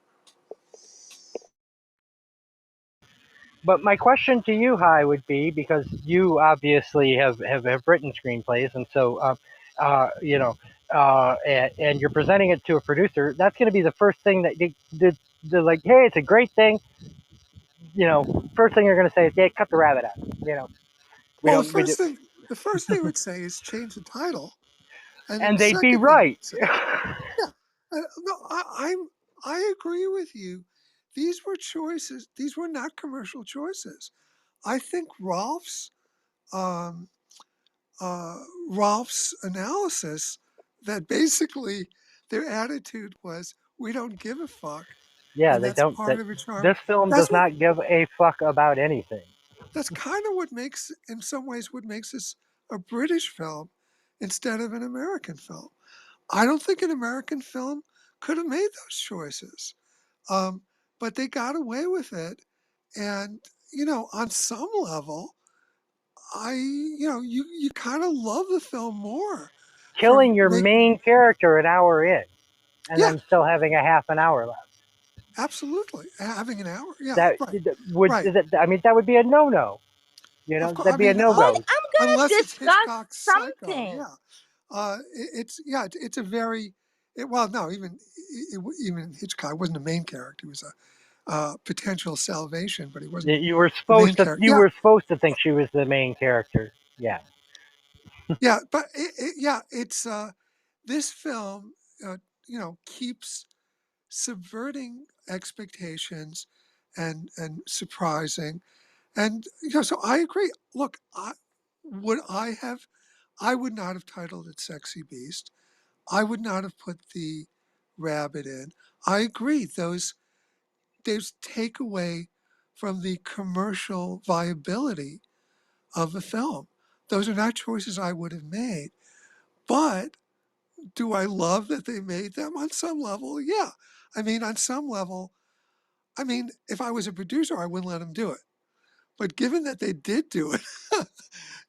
But my question to you, Hi, would be because you obviously have written screenplays, and so and you're presenting it to a producer. That's going to be the first thing that they're like, hey, it's a great thing. First thing you're going to say is, yeah, cut the rabbit out. We Well, don't. We do, the first thing I would say is change the title, and then and the they'd be second thing I right. would say, yeah, no, I agree with you. These were choices. These were not commercial choices. I think um, uh, Rolf's analysis that basically their attitude was, we don't give a fuck, Yeah, and they that's don't. part of the charm. This film That's does what not give a fuck about anything. that's kind of what makes, in some ways, what makes this a British film instead of an American film. I don't think an American film could have made those choices, um, but they got away with it. And on some level, you kind of love the film more for Killing your making. main character an hour in, and Yeah, then still having a half an hour left. absolutely. Having an hour. Yeah, That right, would. right. I mean, that would be a no-no. Of course. I That'd be a mean, no-go. I'm unless gonna it's discuss Hitchcock's Psycho. something. Yeah. It's a very well, no, even Hitchcock wasn't a main character. He was a potential salvation, but he wasn't You were the main supposed to. character. You Yeah, were supposed to think she was the main character. Yeah. yeah, but it's this film, keeps subverting expectations and surprising, and so I agree. Look, I would not have titled it "Sexy Beast." I would not have put the rabbit in. I agree. Those take away from the commercial viability of the film. Those are not choices I would have made. But do I love that they made them? On some level, yeah. I mean, on some level, if I was a producer, I wouldn't let them do it. But given that they did do it,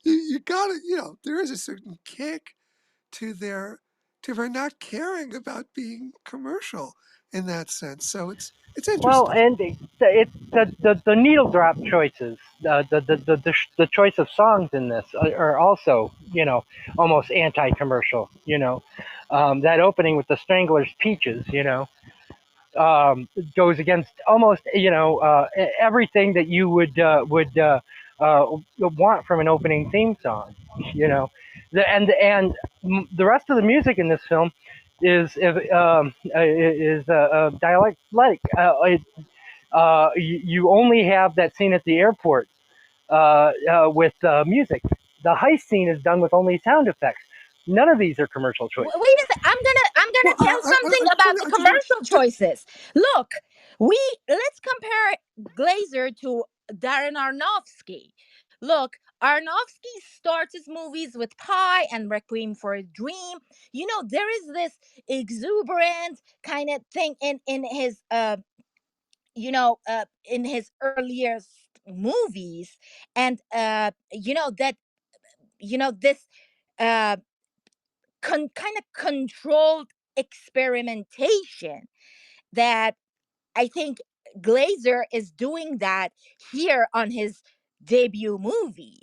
you got to, there is a certain kick to to not caring about being commercial in that sense. So it's Well, interesting. and the needle drop choices, the choice of songs in this are also, almost anti-commercial. That opening with the Stranglers' Peaches, goes against almost, everything that you want from an opening theme song. You know, the rest of the music in this film is dialectic. You only have that scene at the airport with music. The heist scene is done with only sound effects. None of these are commercial choices. Wait a sec. I'm gonna Well, tell something about the commercial choices. Look, let's compare Glazer to Darren Aronofsky. Look, Aronofsky starts his movies with Pie and Requiem for a Dream. There is this exuberant kind of thing in his earliest movies, and this uh kind of controlled experimentation that I think Glazer is doing that here on his debut movie.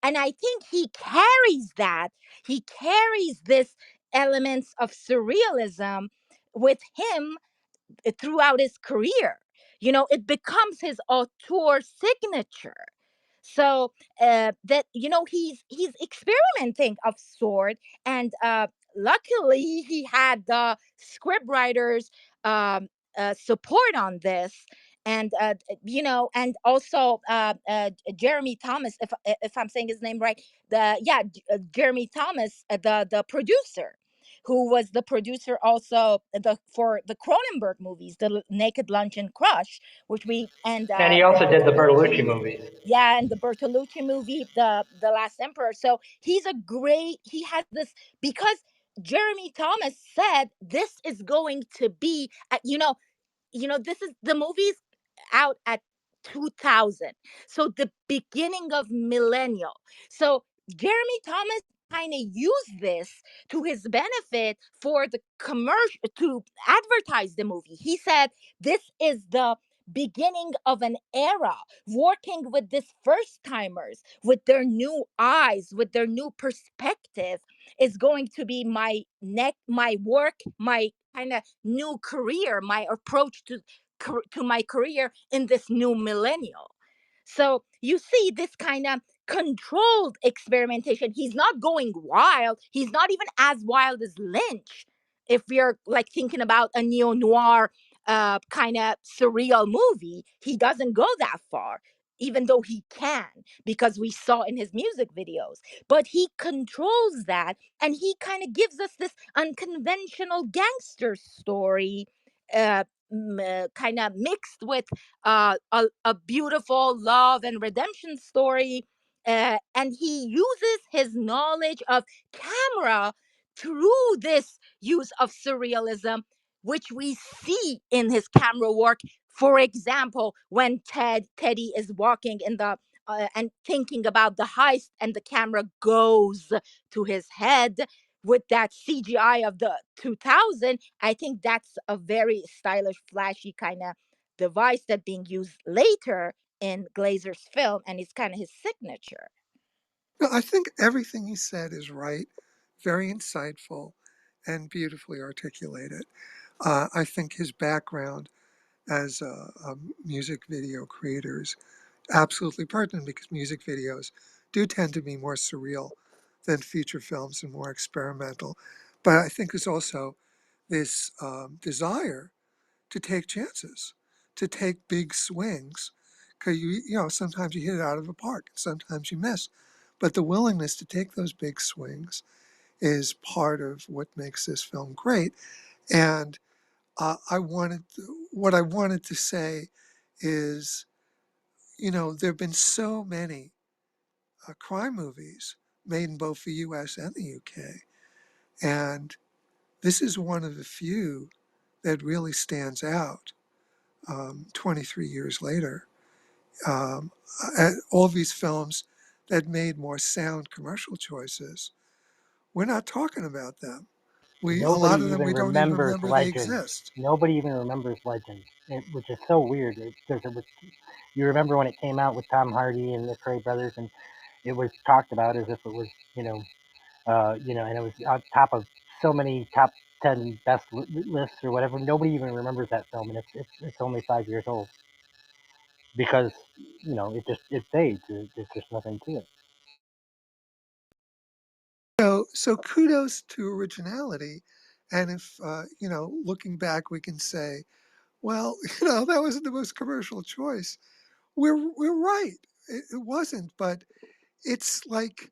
And I think he carries that. He carries this elements of surrealism with him throughout his career. It becomes his auteur signature. So that he's experimenting of sort, and luckily he had the script writers support on this, and and also Jeremy Thomas, if I'm saying his name right, Jeremy Thomas, the producer, who was the producer also for the Cronenberg movies, the Naked Lunch and Crush, which we And he also did the Bertolucci movies. yeah, and the Bertolucci movie, the Last Emperor. So he has this, because Jeremy Thomas said this is going to be this is the movie's out at 2000, so the beginning of millennial. So Jeremy Thomas kind of used this to his benefit for the commercial, to advertise the movie. He said this is the beginning of an era, working with this first timers with their new eyes, with their new perspective, is going to be my work, my kind of new career, my approach to my career in this new millennial. So you see this kind of controlled experimentation. He's not going wild. He's not even as wild as Lynch. If you're like thinking about a neo noir kind of surreal movie, he doesn't go that far, even though he can, because we saw in his music videos. But he controls that, and he kind of gives us this unconventional gangster story, uh, kind of mixed with a beautiful love and redemption story. And he uses his knowledge of camera through this use of surrealism, which we see in his camera work. For example, when Teddy is walking in the and thinking about the heist, and the camera goes to his head with that CGI of the 2000. I think that's a very stylish, flashy kind of device that being used later in Glazer's film, and it's kind of his signature. No, I think everything he said is right, very insightful, and beautifully articulated. I think his background as a music video creator is absolutely pertinent, because music videos do tend to be more surreal than feature films and more experimental. But I think there's also this desire to take chances, to take big swings, because sometimes you hit it out of the park, sometimes you miss. But the willingness to take those big swings is part of what makes this film great. And what I wanted to say is, there have been so many crime movies made in both the U.S. and the U.K., and this is one of the few that really stands out 23 years later. Um, all these films that made more sound commercial choices, we're not talking about them. A Nobody lot of them even we don't even remembers remember they Legend. exist. Nobody even remembers Legend, which is so weird because it was. You remember when it came out with Tom Hardy and the Cray brothers, and it was talked about as if it was, and it was on top of so many top 10 best lists or whatever. Nobody even remembers that film, and it's only 5 years old because it fades. There's just nothing to it. So kudos to originality, and if looking back, we can say, well, that wasn't the most commercial choice. We're right. It wasn't, but it's like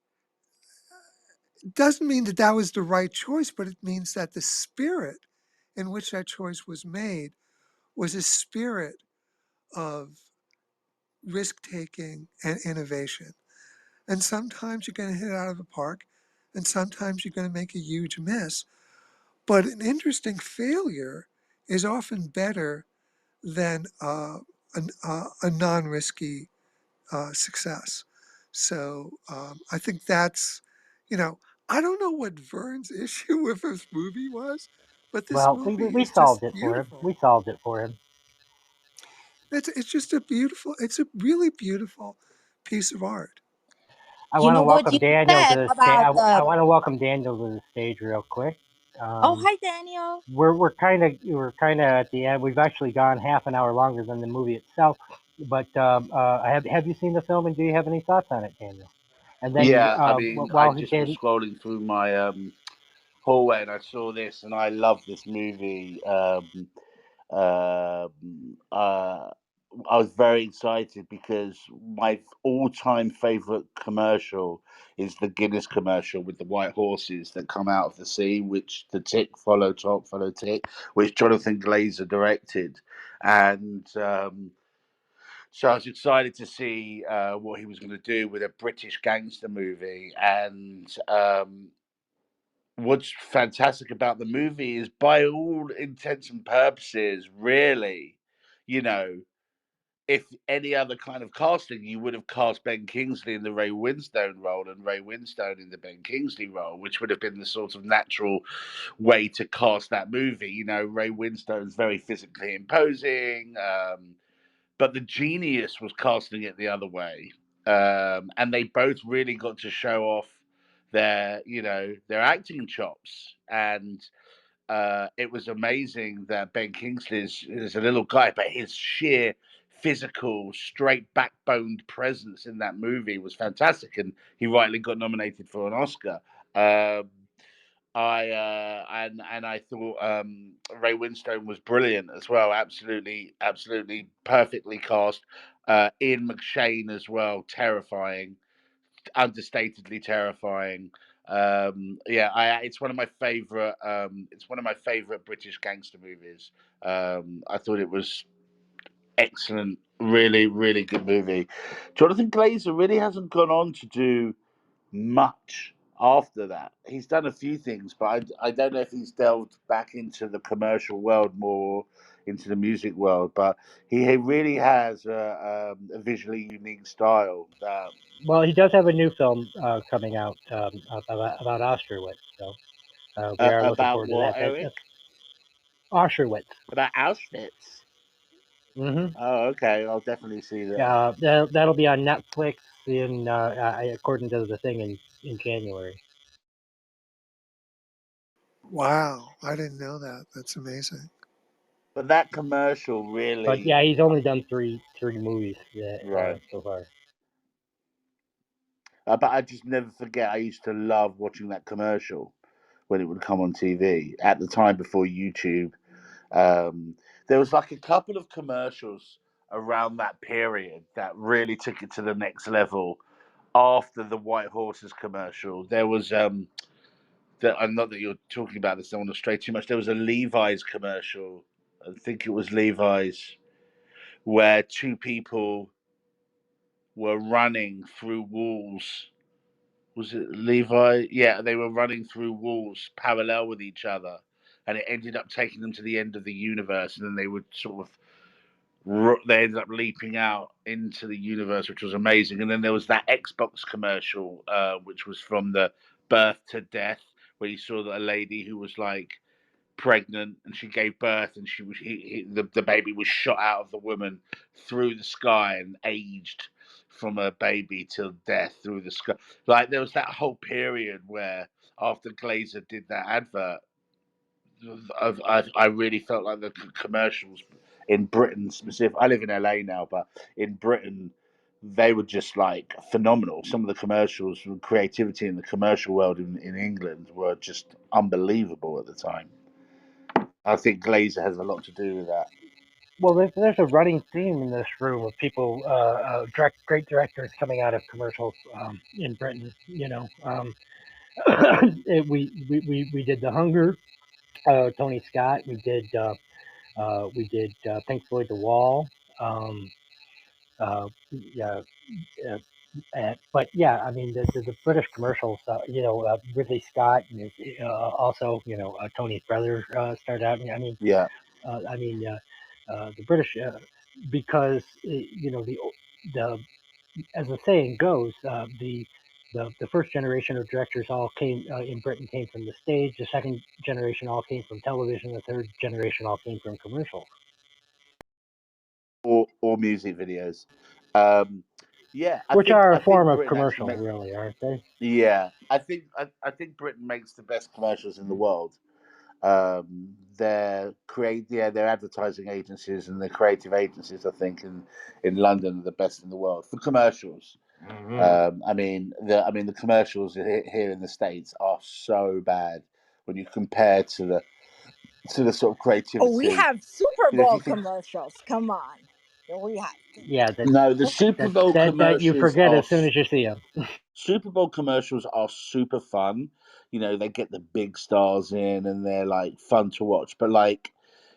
it doesn't mean that was the right choice, but it means that the spirit in which that choice was made was a spirit of risk taking and innovation. And sometimes you're going to hit it out of the park, and sometimes you're going to make a huge miss. But an interesting failure is often better than a non-risky success. So I think that's, I don't know what Vern's issue with this movie was, but this Well, movie we is just solved it for him. beautiful. We solved it for him. It's just it's a really beautiful piece of art. I You want to know what welcome you Daniel to said the stage. about I the. want to welcome Daniel to the stage real quick. Oh, hi, Daniel. We're kind of at the end. We've actually gone half an hour longer than the movie itself. But have you seen the film, and do you have any thoughts on it, Daniel? And then Yeah, I mean, I while he just was did, scrolling through my hallway and I saw this, and I love this movie. I was very excited because my all-time favorite commercial is the Guinness commercial with the white horses that come out of the sea, which the tick follow top follow tick, which Johnathan Glazer directed, and so I was excited to see what he was going to do with a British gangster movie. And what's fantastic about the movie is, by all intents and purposes, really, you know, if any other kind of casting, you would have cast Ben Kingsley in the Ray Winstone role and Ray Winstone in the Ben Kingsley role, which would have been the sort of natural way to cast that movie. You know, Ray Winstone's very physically imposing. But the genius was casting it the other way, and they both really got to show off their acting chops, and it was amazing that Ben Kingsley is a little guy, but his sheer physical, straight backboned presence in that movie was fantastic, and he rightly got nominated for an Oscar. Um, and I thought Ray Winstone was brilliant as well. Absolutely perfectly cast. Ian McShane as well, terrifying, understatedly terrifying. It's one of my favorite. It's one of my favorite British gangster movies. I thought it was excellent, really, really good movie. Jonathan Glazer really hasn't gone on to do much after that. He's done a few things, but I don't know if he's delved back into the commercial world more, into the music world. But he really has a visually unique style that well, he does have a new film coming out about Auschwitz. So we are looking about forward to what, that. Eric? That's Auschwitz. About Auschwitz. Mm-hmm. Oh, okay. I'll definitely see that. That'll be on Netflix according to the thing in January. Wow, I didn't know that. That's amazing. But that commercial But really, yeah, he's only done three movies right. so far. But I just never forget. I used to love watching that commercial when it would come on TV at the time before YouTube. Um, there was like a couple of commercials around that period that really took it to the next level. After the White Horses commercial, there was I'm not that you're talking about this. I don't want to stray too much. There was a Levi's commercial. I think it was Levi's, where two people were running through walls. Was it Levi? Yeah, they were running through walls parallel with each other, and it ended up taking them to the end of the universe. And then they would sort of they ended up leaping out into the universe, which was amazing. And then there was that Xbox commercial, which was from the Birth to Death, where you saw that a lady who was like pregnant and she gave birth and the baby was shot out of the woman through the sky and aged from a baby till death through the sky. Like there was that whole period where after Glazer did that advert, I really felt like the commercials in Britain specific. I live in LA now, but in Britain they were just like phenomenal. Some of the commercials, creativity in the commercial world in England were just unbelievable at the time. I think Glazer has a lot to do with that. Well, there's a running theme in this room of people, great directors coming out of commercials in Britain. We did The Hunger, Tony Scott. We did Pink Floyd The Wall. Yeah, but yeah, I mean the British commercials. Ridley Scott and also Tony's brother started out. Yeah. The British because the as the saying goes, the first generation of directors all came in Britain came from the stage. The second generation all came from television. The third generation all came from commercials. Or music videos. Yeah, Which are a I think form of Britain commercial, actually really, aren't they? yeah, I think Britain makes the best commercials in the world. Their advertising agencies and their creative agencies, I think, in London are the best in the world for commercials. I mean the commercials here in the States are so bad when you compare to the sort of creativity. Oh, we have Super Bowl if you think, commercials. Come on, we have. Yeah, no, the Super Bowl that you commercials forget are as soon as you see them. Super Bowl commercials are super fun. They get the big stars in and they're like fun to watch. But like,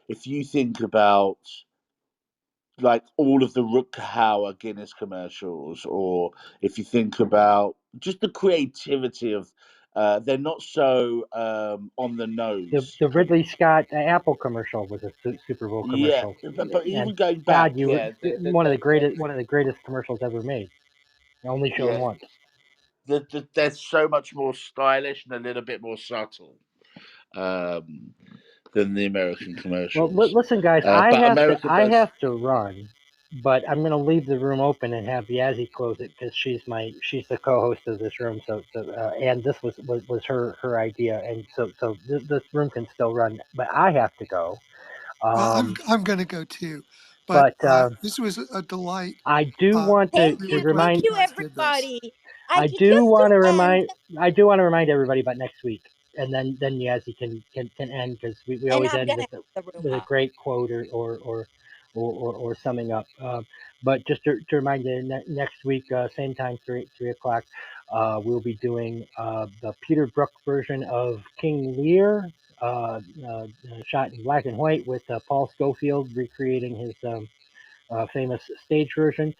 if you think about like all of the Rutger Hauer Guinness commercials, or if you think about just the creativity of, they're not so on the nose. The Ridley Scott Apple commercial was a Super Bowl Yeah, commercial, but and even going back, God, one of the greatest commercials ever made. Only shown once. They're so much more stylish and a little bit more subtle. Than the American commercials. Well, listen, guys, I have to run, but I'm going to leave the room open and have Yassi close it because she's the co-host of this room. And this was her idea, and so this room can still run, but I have to go. I'm going to go too, but this was a delight. I do want to remind you everybody. I do want to remind everybody about next week, and then Yassi can end because we always end with a great quote or summing up. But just to remind you, next week, same time, 3 o'clock, we'll be doing the Peter Brook version of King Lear, shot in black and white with Paul Scofield recreating his famous stage version,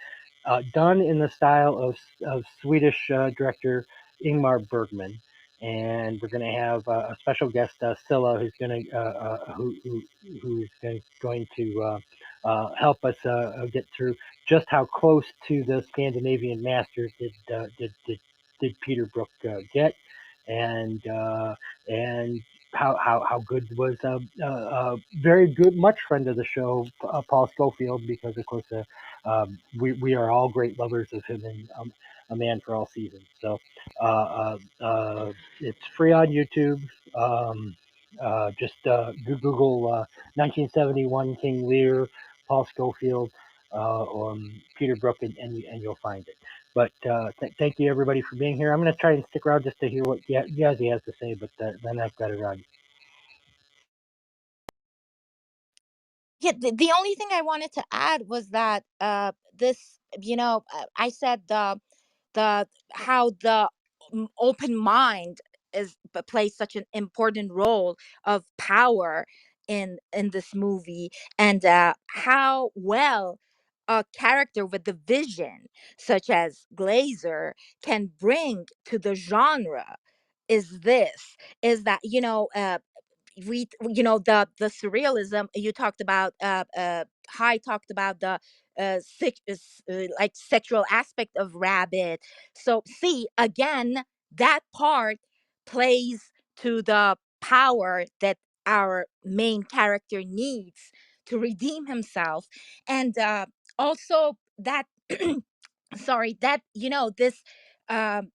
done in the style of Swedish director Ingmar Bergman. And we're going to have a special guest, Scylla, who's going to help us get through just how close to the Scandinavian Masters did Peter Brook get, and how good was a very good, much friend of the show, Paul Scofield, because of course we are all great lovers of him in A Man for All Seasons. So it's free on YouTube. Just Google 1971 King Lear, Paul Scofield, or Peter Brook, and you'll find it. But thank you everybody for being here. I'm going to try and stick around just to hear what Yassi has to say, but then I've got to run. Yeah, the only thing I wanted to add was that this, I said how the open mind plays such an important role of power in this movie, and how well a character with the vision such as Glazer can bring to the genre is that the surrealism you talked about, High talked about the like sexual aspect of Rabbit. So see, again, that part plays to the power that our main character needs to redeem himself. And also that sorry, that this the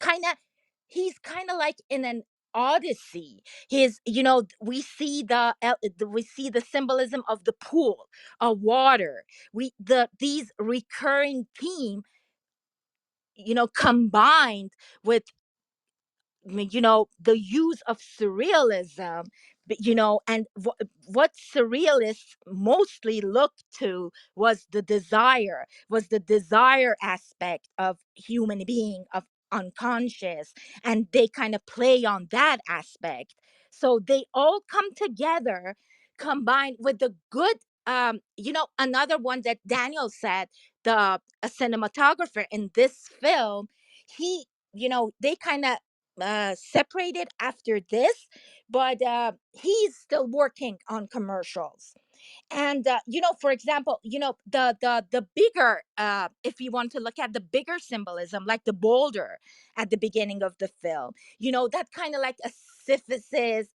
kind of, he's kind of like in an odyssey. His we see we see the symbolism of the pool of water. These recurring theme combined with the use of surrealism, and what surrealists mostly looked to was the desire aspect of human being, of unconscious, and they kind of play on that aspect. So they all come together, combined with the good, another one that Daniel said, a cinematographer in this film, he they kind of separated after this, but he's still working on commercials. And for example, the bigger, if you want to look at the bigger symbolism, like the boulder at the beginning of the film, that kind of like a Sisyphus,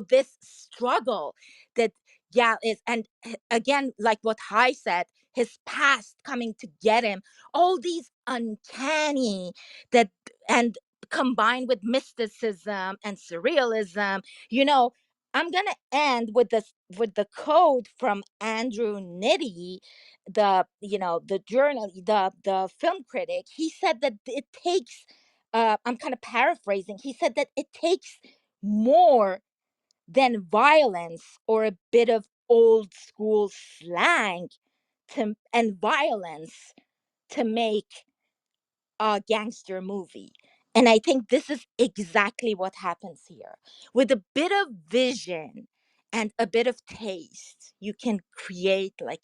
this struggle that, yeah, is. And again, like what Hai said, his past coming to get him, all these uncanny that, and combined with mysticism and surrealism. I'm gonna end with this, with the quote from Andrew Nitti, the journal, the film critic. He said that it takes, I'm kind of paraphrasing. He said that it takes more than violence or a bit of old school slang and violence to make a gangster movie. And I think this is exactly what happens here. With a bit of vision and a bit of taste, you can create like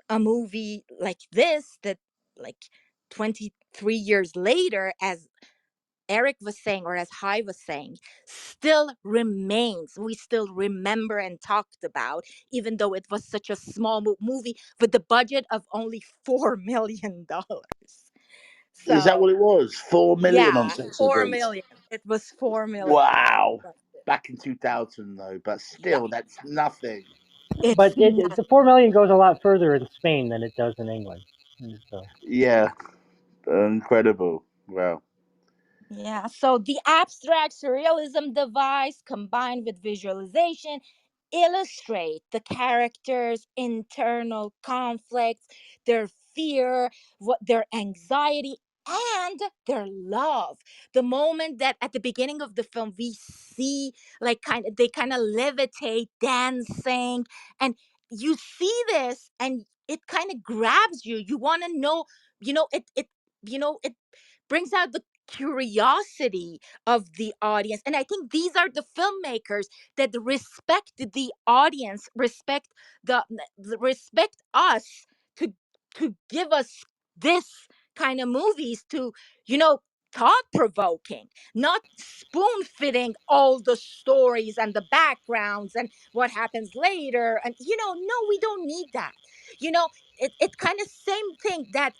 a movie like this that, like, 23 years later, as Eric was saying, or as Hai was saying, still remains. We still remember and talked about, even though it was such a small movie with the budget of only $4 million. Is that So what it was? 4 million on yeah, Sex and the 4 million. Beast. It was 4 million. Wow. Back in 2000, though, but Yeah, still, that's nothing. it's But not. the 4 million goes a lot further in Spain than it does in England. So Yeah, incredible. Wow. Yeah, so the abstract surrealism device combined with visualization illustrate the characters' internal conflicts, their fear, what their anxiety, and their love. The moment that at the beginning of the film we see, like, they kind of levitate, dancing, and you see this and it kind of grabs you. You want to know, it brings out the curiosity of the audience. And I think these are the filmmakers that respect the audience, the respect us, to give us this kind of movies, to thought provoking, not spoon fitting all the stories and the backgrounds and what happens later. And no, we don't need that. you know it kind of same thing, that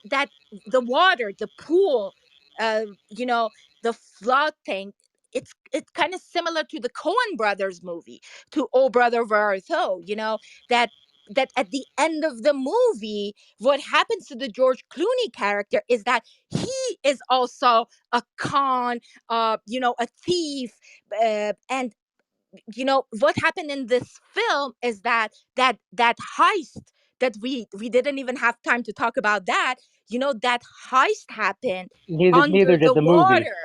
the water, the pool, uh, you know, the flood thing. It's kind of similar to the Coen Brothers movie, to Oh Brother Where Art Thou. That at the end of the movie, what happens to the George Clooney character is that he is also a con, a thief, and what happened in this film is that heist that we didn't even have time to talk about. That heist happened neither under did the the movie. water,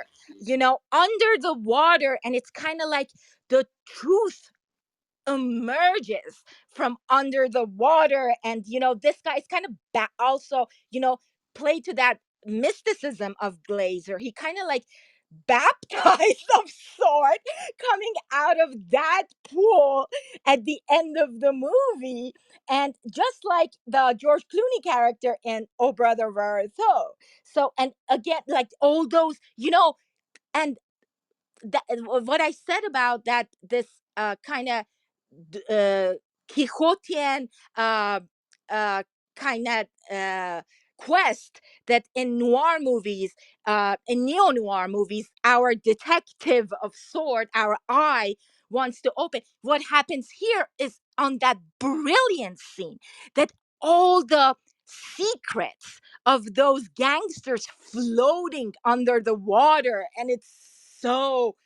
under the water, and it's kind of like the truth emerges from under the water. And this guy is kind of also play to that mysticism of Glazer. He kind of like baptized of sort, coming out of that pool at the end of the movie. And just like the George Clooney character in Oh Brother Where Art Thou. So, and again, like all those, and what I said about that, this kind of Quixotean, uh, kind of quest that in noir movies, in neo-noir movies, our detective of sort, our eye wants to open. What happens here is on that brilliant scene that all the secrets of those gangsters floating under the water, and it's so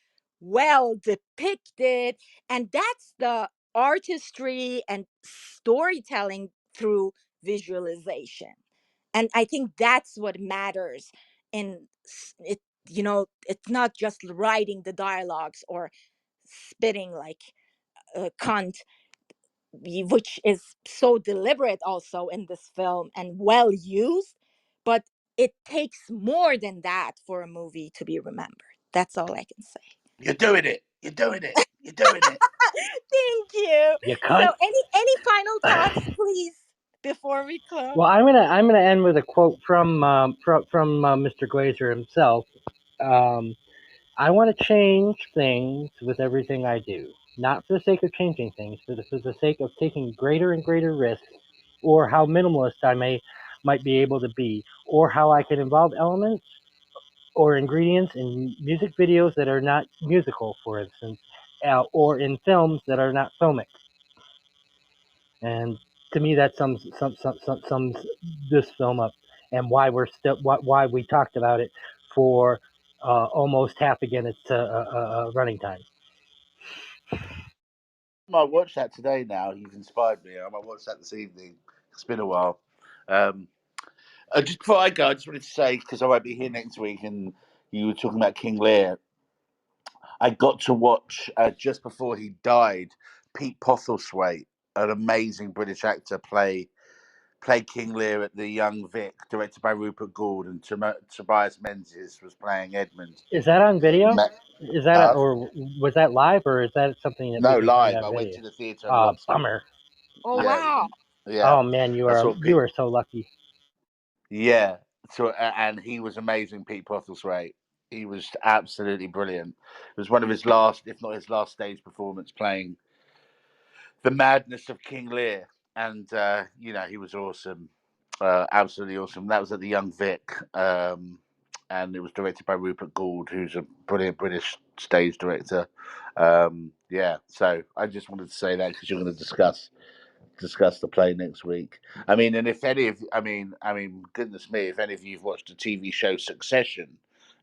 well depicted, and that's the artistry and storytelling through visualization. And I think that's what matters in it. It's not just writing the dialogues or spitting like a cunt, which is so deliberate also in this film and well used, but it takes more than that for a movie to be remembered. That's all I can say. You're doing it. You're doing it. You're doing it. Thank you. You So cunt. any final thoughts, please, before we close? Well, I'm gonna end with a quote from Mr. Glazer himself. I want to change things with everything I do, not for the sake of changing things, but for the sake of taking greater and greater risks, or how minimalist I might be able to be, or how I can involve elements or ingredients in music videos that are not musical, for instance, or in films that are not filmic. And to me, that sums this film up, and why why we talked about it for almost half again its running time. I might watch that today now. You've inspired me. I might watch that this evening. It's been a while. Just before I go, I just wanted to say, because I won't be here next week, and you were talking about King Lear, I got to watch, just before he died, Pete Postlethwaite, an amazing British actor, play King Lear at the Young Vic, directed by Rupert Gould, and Tobias Menzies was playing Edmund. Is that on video? Is that Huh? or was that live, or is that something that we No, can find live. on I went video? to the theatre and watched it. Bummer. Oh, Yeah, wow. yeah. Oh man, you I are saw Pete. so lucky. Yeah. So and he was amazing, Pete Postlethwaite. He was absolutely brilliant. It was one of his last, if not his last, stage performance playing the madness of King Lear, and he was awesome, absolutely awesome. That was at the Young Vic, and it was directed by Rupert Gould, who's a brilliant British stage director. So I just wanted to say that because you're going to discuss the play next week. I mean, and if any of, goodness me, if any of you've watched the TV show Succession,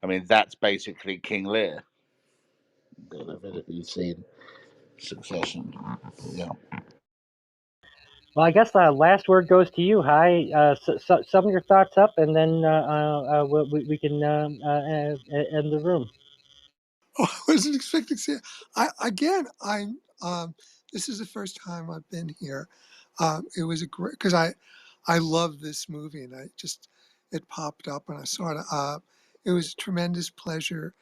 I mean, that's basically King Lear. I don't know if any of you've seen Succession. Yeah. Well, I guess the last word goes to you. Hi, sum your thoughts up, and then we can end the room. Oh, I wasn't expecting to see it. This is the first time I've been here. It was a great, because I love this movie, and it popped up and I saw it. It was a tremendous pleasure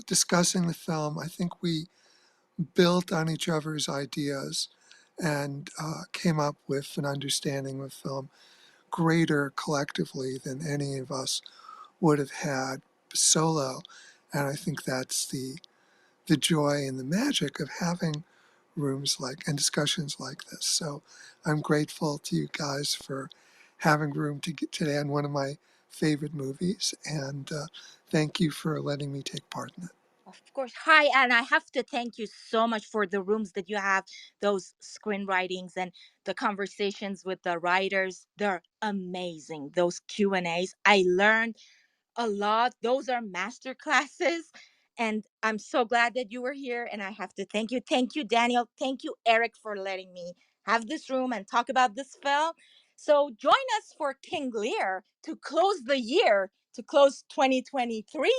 discussing the film. I think we built on each other's ideas and came up with an understanding of film greater collectively than any of us would have had solo. And I think that's the joy and the magic of having rooms and discussions like this. So I'm grateful to you guys for having room to get today on one of my favorite movies, and thank you for letting me take part in it. Of course. Hi, and I have to thank you so much for the rooms that you have, those screenwritings and the conversations with the writers. They're amazing. Those Q&As. I learned a lot. Those are master classes. And I'm so glad that you were here. And I have to thank you. Thank you, Daniel. Thank you, Eric, for letting me have this room and talk about this film. So join us for King Lear to close the year, to close 2023.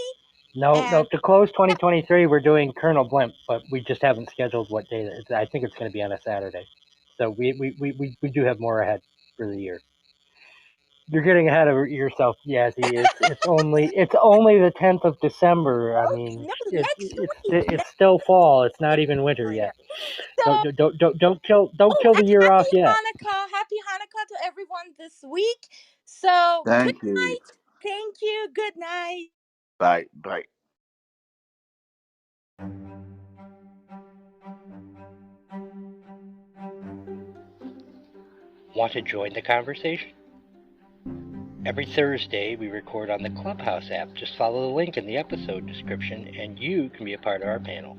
No, And to close 2023, we're doing Colonel Blimp, but we just haven't scheduled what day. I think it's going to be on a Saturday. So we do have more ahead for the year. You're getting ahead of yourself, Yassi. It's only the 10th of December. I mean, no, next it's still fall. It's not even winter week. yet. So, Don't kill the and year off happy yet. Hanukkah. Happy Hanukkah to everyone this week. So, good Thank you. night. Thank you. Good night. Bye. Bye. Want to join the conversation? Every Thursday, we record on the Clubhouse app. Just follow the link in the episode description, and you can be a part of our panel.